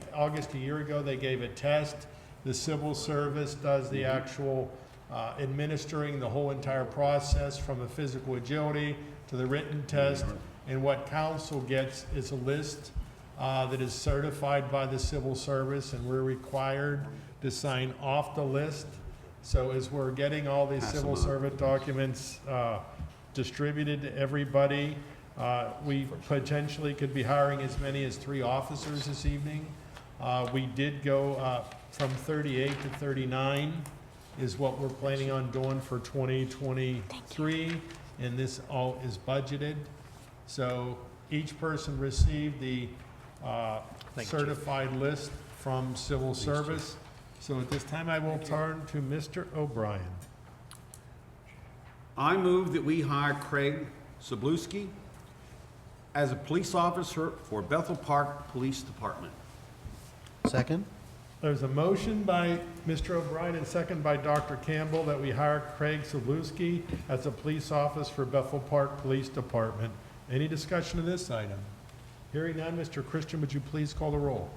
year ago, they gave a test. The Civil Service does the actual administering the whole entire process, from the physical agility to the written test. And what council gets is a list that is certified by the Civil Service, and we're required to sign off the list. So as we're getting all these civil service documents distributed to everybody, we potentially could be hiring as many as 3 officers this evening. We did go from 38 to 39 is what we're planning on doing for 2023, and this all is budgeted. So each person received the certified list from Civil Service. So at this time, I will turn to Mr. O'Brien. I move that we hire Craig Zabluski as a police officer for Bethel Park Police Department. Second? There's a motion by Mr. O'Brien and second by Dr. Campbell that we hire Craig Zabluski as a police officer for Bethel Park Police Department. Any discussion of this item? Hearing none, Mr. Christian, would you please call the roll?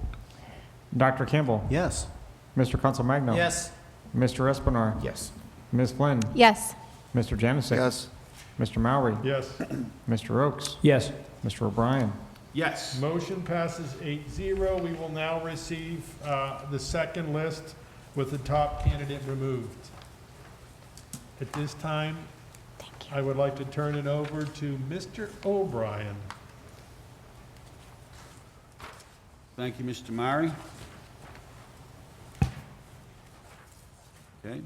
Dr. Campbell. Yes. Mr. Consolmagno. Yes. Mr. Espinard. Yes. Ms. Flynn. Yes. Mr. Janusik. Yes. Mr. Mowry. Yes. Mr. Oakes. Yes. Mr. O'Brien. Yes. Motion passes 8-0. We will now receive the second list with the top candidate removed. At this time, I would like to turn it over to Mr. O'Brien. Thank you, Mr. Mowry. Okay.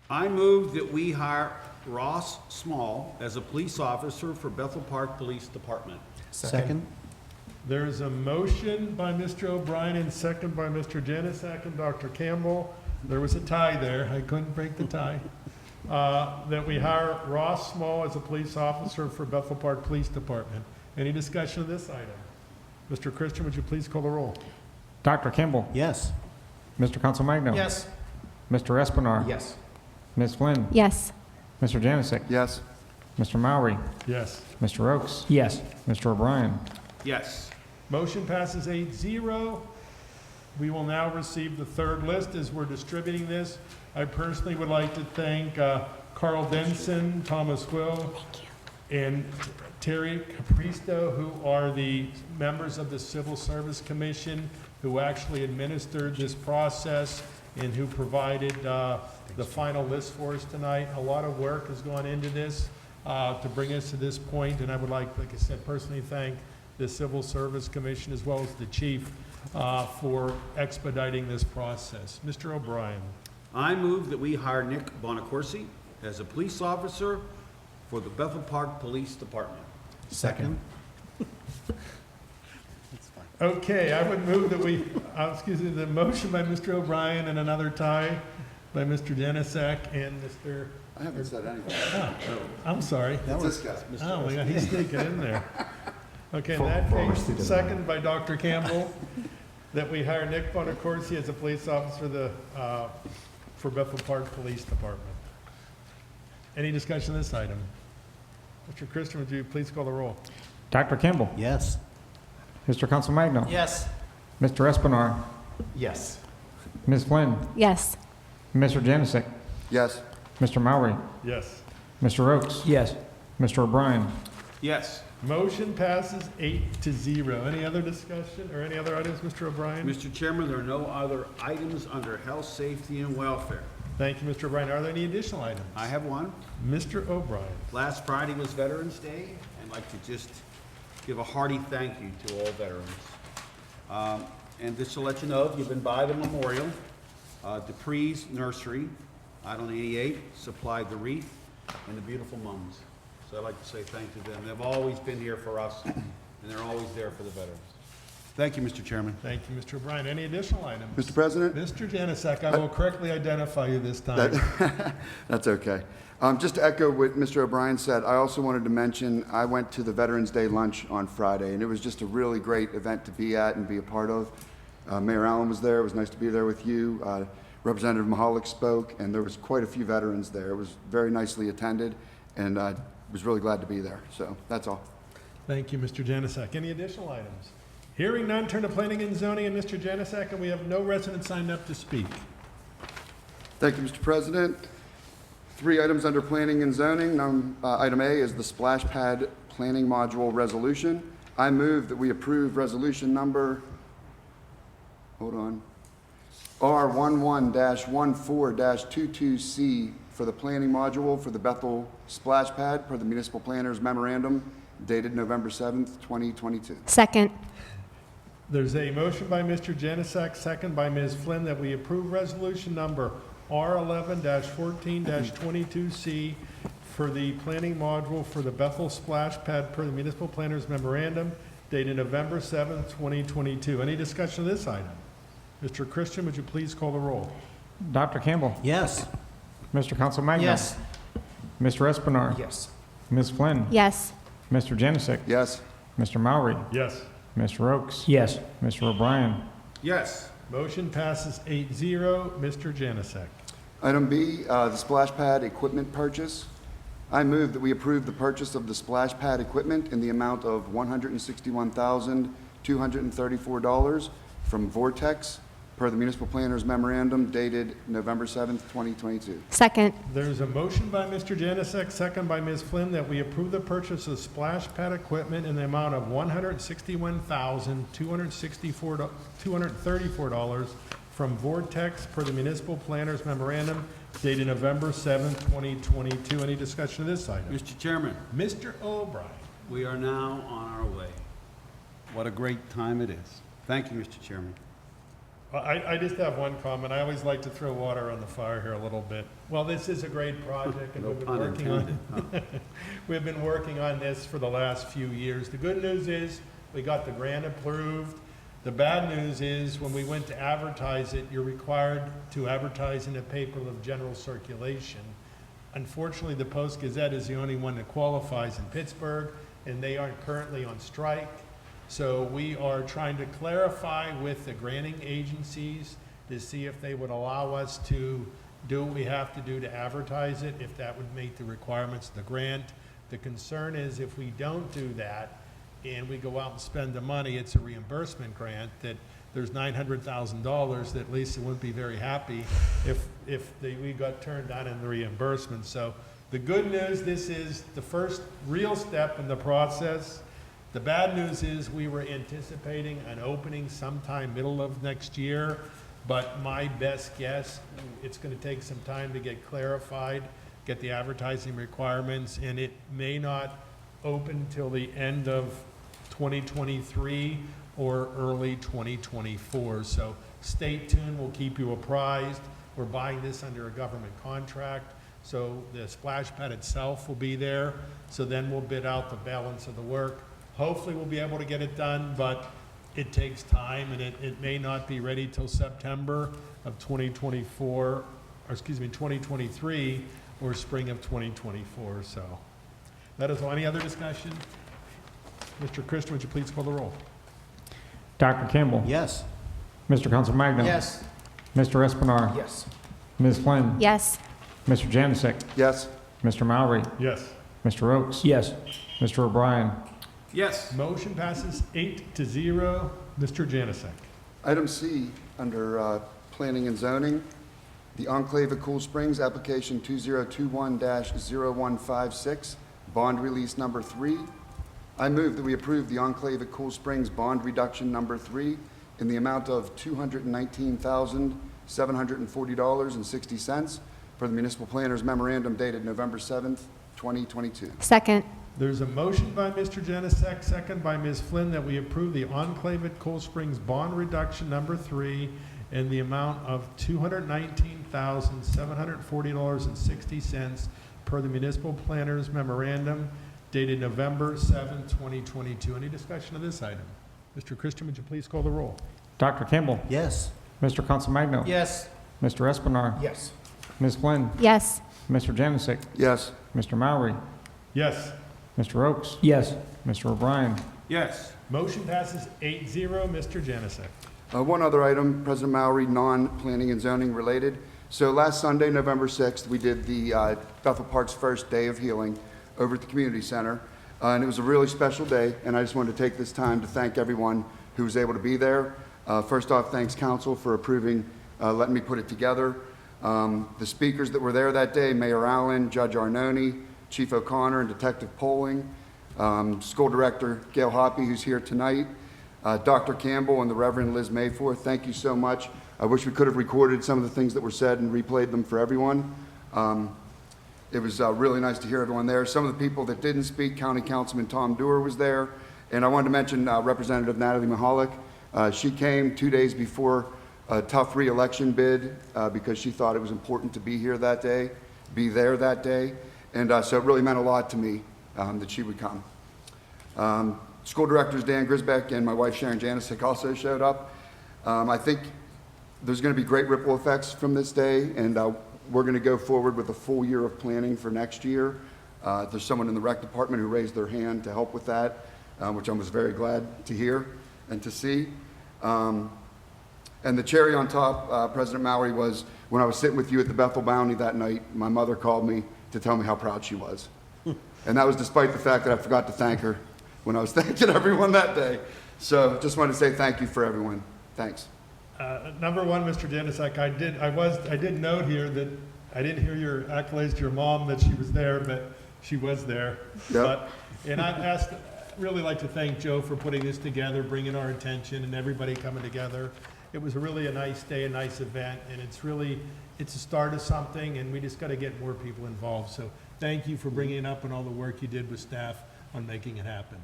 I move that we hire Ross Small as a police officer for Bethel Park Police Department. Second? There is a motion by Mr. O'Brien and second by Mr. Janusik and Dr. Campbell. There was a tie there. I couldn't break the tie. That we hire Ross Small as a police officer for Bethel Park Police Department. Any discussion of this item? Mr. Christian, would you please call the roll? Dr. Kimball? Yes. Mr. Consolmagno? Yes. Mr. Espinard? Yes. Ms. Flynn? Yes. Mr. Janusik? Yes. Mr. Mowry? Yes. Mr. Oakes? Yes. Mr. O'Brien? Yes. Motion passes 8-0. We will now receive the third list as we're distributing this. I personally would like to thank Carl Denson, Thomas Will, and Terry Capristo, who are the members of the Civil Service Commission who actually administered this process and who provided the final list for us tonight. A lot of work has gone into this to bring us to this point, and I would like I said, personally thank the Civil Service Commission as well as the chief for expediting this process. Mr. O'Brien. I move that we hire Nick Bonacorsi as a police officer for the Bethel Park Police Department. Second. Okay, I would move that we, the motion by Mr. O'Brien and another tie by Mr. Janusik and Mr. I haven't said anything. Oh, I'm sorry. It's this guy. Oh, my God, he's sneaking in there. Okay, in that case, second by Dr. Campbell, that we hire Nick Bonacorsi as a police officer for Bethel Park Police Department. Any discussion on this item? Mr. Christian, would you please call the roll? Dr. Kimball? Yes. Mr. Consolmagno? Yes. Mr. Espinard? Yes. Ms. Flynn? Yes. Mr. Janusik? Yes. Mr. Mowry? Yes. Mr. Oakes? Yes. Mr. O'Brien? Yes. Motion passes 8-0. Any other discussion or any other items, Mr. O'Brien? Mr. Chairman, there are no other items under health, safety, and welfare. Thank you, Mr. O'Brien. Are there any additional items? I have one. Mr. O'Brien. Last Friday was Veterans Day. I'd like to just give a hearty thank you to all veterans. And just to let you know, if you've been by the memorial, Dupree's Nursery, Island 88, supplied the wreath and the beautiful mums. So I'd like to say thank you to them. They've always been here for us, and they're always there for the veterans. Thank you, Mr. Chairman. Thank you, Mr. O'Brien. Any additional items? Mr. President? Mr. Janusik, I will correctly identify you this time. That's okay. Just to echo what Mr. O'Brien said, I also wanted to mention, I went to the Veterans Day lunch on Friday, and it was just a really great event to be at and be a part of. Mayor Allen was there. It was nice to be there with you. Representative Mahalik spoke, and there was quite a few veterans there. It was very nicely attended, and I was really glad to be there. So that's all. Thank you, Mr. Janusik. Any additional items? Hearing none, turn to Planning and Zoning and Mr. Janusik, and we have no residents signed up to speak. Thank you, Mr. President. 3 items under Planning and Zoning. Item A is the Splash Pad Planning Module Resolution. I move that we approve resolution number, R11-14-22C for the planning module for the Bethel Splash Pad per the Municipal Planner's Memorandum dated November 7th, 2022. Second. There's a motion by Mr. Janusik, second by Ms. Flynn, that we approve resolution number R11-14-22C for the planning module for the Bethel Splash Pad per the Municipal Planner's Memorandum dated November 7th, 2022. Any discussion of this item? Mr. Christian, would you please call the roll? Dr. Campbell? Yes. Mr. Consolmagno? Yes. Mr. Espinard? Yes. Ms. Flynn? Yes. Mr. Janusik? Yes. Mr. Mowry? Yes. Mr. Oakes? Yes. Mr. O'Brien? Yes. Motion passes 8-0. Mr. Janusik. Item B, the Splash Pad Equipment Purchase. I move that we approve the purchase of the Splash Pad equipment in the amount of $161,234 from Vortex per the Municipal Planner's Memorandum dated November 7th, 2022. Second. There's a motion by Mr. Janusik, second by Ms. Flynn, that we approve the purchase of splash pad equipment in the amount of $161,234 from Vortex per the Municipal Planner's Memorandum dated November 7th, 2022. Any discussion of this item? Mr. Chairman, Mr. O'Brien. we are now on our way. What a great time it is. Thank you, Mr. Chairman. Well, I just have one comment. I always like to throw water on the fire here a little bit. Well, this is a great project, and No we've been pun working intended. on we've been working on this for the last few years. The good news is We got the grant approved. The bad news is, when we went to advertise it, you're required to advertise in a paper of general circulation. Unfortunately, the Post-Gazette is the only one that qualifies in Pittsburgh, and they aren't currently on strike. So we are trying to clarify with the granting agencies to see if they would allow us to do what we have to do to advertise it, if that would meet the requirements of the grant. The concern is, if we don't do that and we go out and spend the money, it's a reimbursement grant, that there's $900,000 that Lisa wouldn't be very happy if we got turned down in the reimbursement. So the good news, this is the first real step in the process. The bad news is, we were anticipating an opening sometime middle of next year, but my best guess, it's going to take some time to get clarified, get the advertising requirements, and it may not open till the end of 2023 or early 2024. So stay tuned, we'll keep you apprised. We're buying this under a government contract, so the splash pad itself will be there. So then we'll bid out the balance of the work. Hopefully we'll be able to get it done, but it takes time, and it may not be ready till September of 2023 or spring of 2024. So that is all. Any other discussion? Mr. Christian, would you please call the roll? Dr. Campbell. Yes. Mr. Council Magno. Yes. Mr. Espenar. Yes. Ms. Flynn. Yes. Mr. Janasek. Yes. Mr. Mowry. Yes. Mr. Oakes. Yes. Mr. O'Brien. Yes. Motion passes 8-0. Mr. Janasek. Item C, under Planning and Zoning, the Enclave of Cool Springs, application 2021-0156, bond release number 3. I move that we approve the Enclave at Cool Springs bond reduction number 3 in the amount of $219,740.60 for the municipal planner's memorandum dated November 7th, 2022. Second. There's a motion by Mr. Janasek, second by Ms. Flynn, that we approve the Enclave at Cool Springs bond reduction number 3 in the amount of $219,740.60 per the municipal planner's memorandum dated November 7, 2022. Any discussion of this item? Mr. Christian, would you please call the roll? Dr. Campbell. Yes. Mr. Council Magno. Yes. Mr. Espenar. Yes. Ms. Flynn. Yes. Mr. Janasek. Yes. Mr. Mowry. Yes. Mr. Oakes. Yes. Mr. O'Brien. Yes. Motion passes 8-0. Mr. Janasek. One other item, President Mowry, non-planning and zoning related. So last Sunday, November 6th, we did the Bethel Park's first day of healing over at the community center. And it was a really special day, and I just wanted to take this time to thank everyone who was able to be there. First off, thanks council for approving, letting me put it together. The speakers that were there that day, Mayor Allen, Judge Arnone, Chief O'Connor, and Detective Poling, School Director Gail Hoppy, who's here tonight, Dr. Campbell, and the Reverend Liz Mayforth. Thank you so much. I wish we could have recorded some of the things that were said and replayed them for everyone. It was really nice to hear everyone there. Some of the people that didn't speak, County Councilman Tom Dewar was there, and I wanted to mention Representative Natalie Mahalik. She came 2 days before a tough re-election bid because she thought it was important to be here that day, be there that day, and so it really meant a lot to me that she would come. School directors Dan Grisbeck and my wife Sharon Janasek also showed up. I think there's going to be great ripple effects from this day, and we're going to go forward with a full year of planning for next year. There's someone in the rec department who raised their hand to help with that, which I was very glad to hear and to see. And the cherry on top, President Mowry, was when I was sitting with you at the Bethel Bounty that night, my mother called me to tell me how proud she was. And that was despite the fact that I forgot to thank her when I was thanking everyone that day. So just wanted to say thank you for everyone. Thanks. Number one, Mr. Janasek, I did note here that I didn't hear your accolades to your mom that she was there, but she was there. Yep. And I'd really like to thank Joe for putting this together, bringing our attention, and everybody coming together. It was really a nice day, a nice event, and it's a start of something, and we just got to get more people involved. So thank you for bringing it up and all the work you did with staff on making it happen.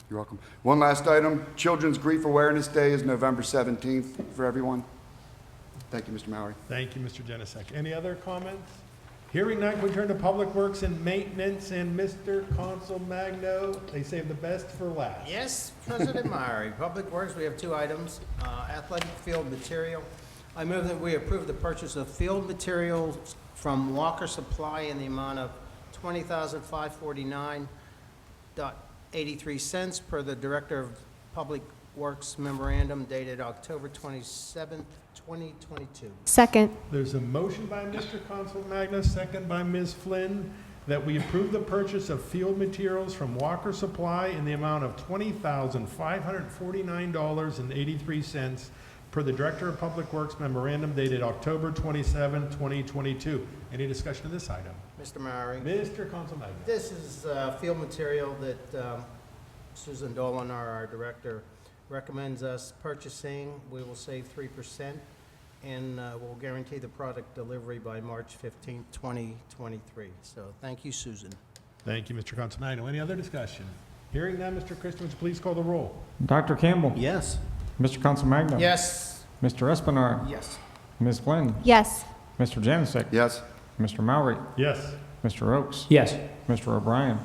You're welcome. One last item, Children's Grief Awareness Day is November 17th for everyone. Thank you, Mr. Mowry. Thank you, Mr. Janasek. Any other comments? Hearing none, we turn to Public Works and Maintenance and Mr. Consul Magno. They save the best for last. Yes, President Myrie. Public Works, we have two items. Athletic field material. I move that we approve the purchase of field materials from Walker Supply in the amount of $20,549.83 per the Director of Public Works memorandum dated October 27th, 2022. Second. There's a motion by Mr. Consul Magno, second by Ms. Flynn, that we approve the purchase of field materials from Walker Supply in the amount of $20,549.83 per the Director of Public Works memorandum dated October 27, 2022. Any discussion of this item? Mr. Myrie. Mr. Consul Magno. This is field material that Susan Dolan, our director, recommends us purchasing. We will save 3% and we'll guarantee the product delivery by March 15, 2023. So thank you, Susan. Thank you, Mr. Consul Magno. Any other discussion? Hearing none, Mr. Christian, would you please call the roll? Dr. Campbell. Yes. Mr. Consul Magno. Yes. Mr. Espenar. Yes. Ms. Flynn. Yes. Mr. Janusik. Yes. Mr. Mowry. Yes. Mr. Oakes. Yes. Mr. O'Brien.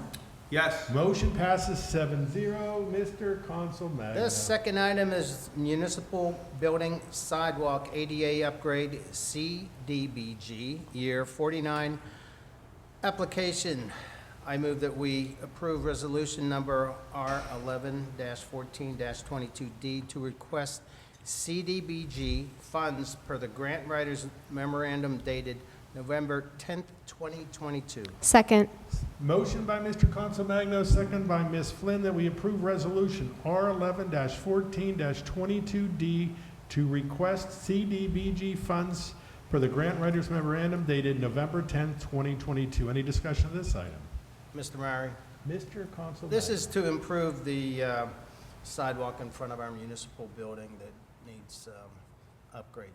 Yes. Motion passes 7-0. Mr. Consul Magno. This second item is municipal building sidewalk ADA upgrade CDBG year 49 application. I move that we approve resolution number R11-14-22D to request CDBG funds per the grant writers memorandum dated November 10th, 2022. Second. Motion by Mr. Consul Magno, second by Ms. Flynn, that we approve resolution R11-14-22D to request CDBG funds for the grant writers memorandum dated November 10th, 2022. Any discussion of this item? Mr. Murray. Mr. Consul This Magno. is to improve the sidewalk in front of our municipal building that needs upgrading.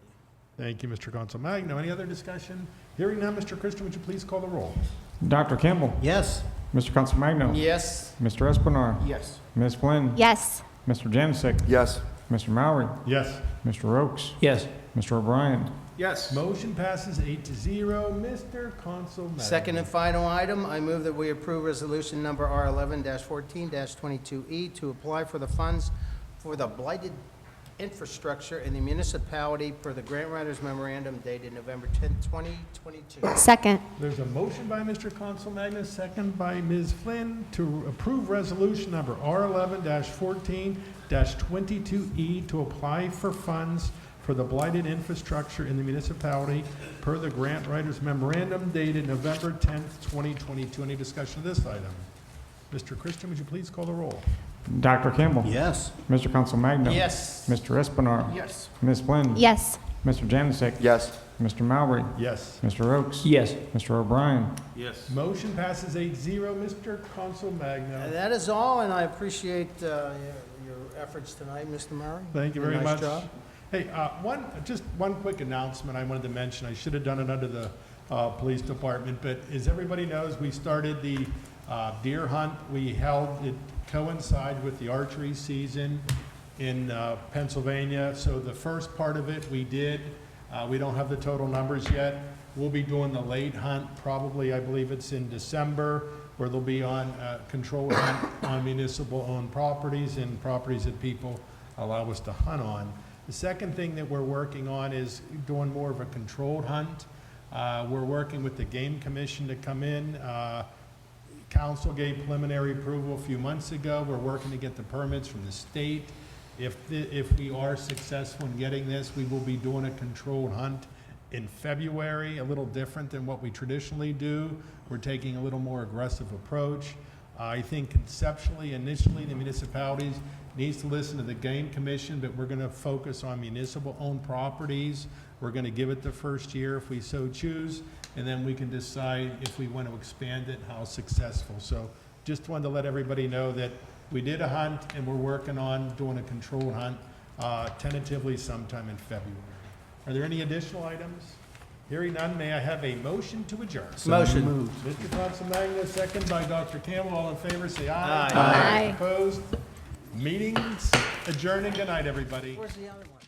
Thank you, Mr. Consul Magno. Any other discussion? Hearing none, Mr. Christian, would you please call the roll? Dr. Campbell. Yes. Mr. Consul Magno. Yes. Mr. Espenar. Yes. Ms. Flynn. Yes. Mr. Janusik. Yes. Mr. Mowry. Yes. Mr. Oakes. Yes. Mr. O'Brien. Yes. Motion passes 8-0. Mr. Consul Magno. Second and final item, I move that we approve resolution number R11-14-22E to apply for the funds for the blighted infrastructure in the municipality per the grant writers memorandum dated November 10th, 2022. Second. There's a motion by Mr. Consul Magno, second by Ms. Flynn, to approve resolution number R11-14-22E to apply for funds for the blighted infrastructure in the municipality per the grant writers memorandum dated November 10th, 2022. Any discussion of this item? Mr. Christian, would you please call the roll? Dr. Campbell. Yes. Mr. Consul Magno. Yes. Mr. Espenar. Yes. Ms. Flynn. Yes. Mr. Janusik. Yes. Mr. Mowry. Yes. Mr. Oakes. Yes. Mr. O'Brien. Yes. Motion passes 8-0. Mr. Consul Magno. That is all, and I appreciate your efforts tonight, Mr. Murray. Thank you very Nice much. job. Hey, just one quick announcement I wanted to mention. I should have done it under the police department, but as everybody knows, we started the deer hunt. We held it coincide with the archery season in Pennsylvania. So the first part of it we did. We don't have the total numbers yet. We'll be doing the late hunt probably, I believe it's in December, where they'll be on controlled hunt on municipal-owned properties and properties that people allow us to hunt on. The second thing that we're working on is doing more of a controlled hunt. We're working with the Game Commission to come in. Council gave preliminary approval a few months ago. We're working to get the permits from the state. If we are successful in getting this, we will be doing a controlled hunt in February, a little different than what we traditionally do. We're taking a little more aggressive approach. I think conceptually, initially, the municipalities needs to listen to the Game Commission, but we're going to focus on municipal-owned properties. We're going to give it the first year if we so choose, and then we can decide if we want to expand it, how successful. So just wanted to let everybody know that we did a hunt, and we're working on doing a controlled hunt tentatively sometime in February. Are there any additional items? Hearing none, may I have a motion to adjourn? Motion. Mr. Consul Magno, second by Dr. Campbell. All in favor, say aye. Aye. Aye. Opposed? Meetings adjourned. Good night, everybody. Where's the other one?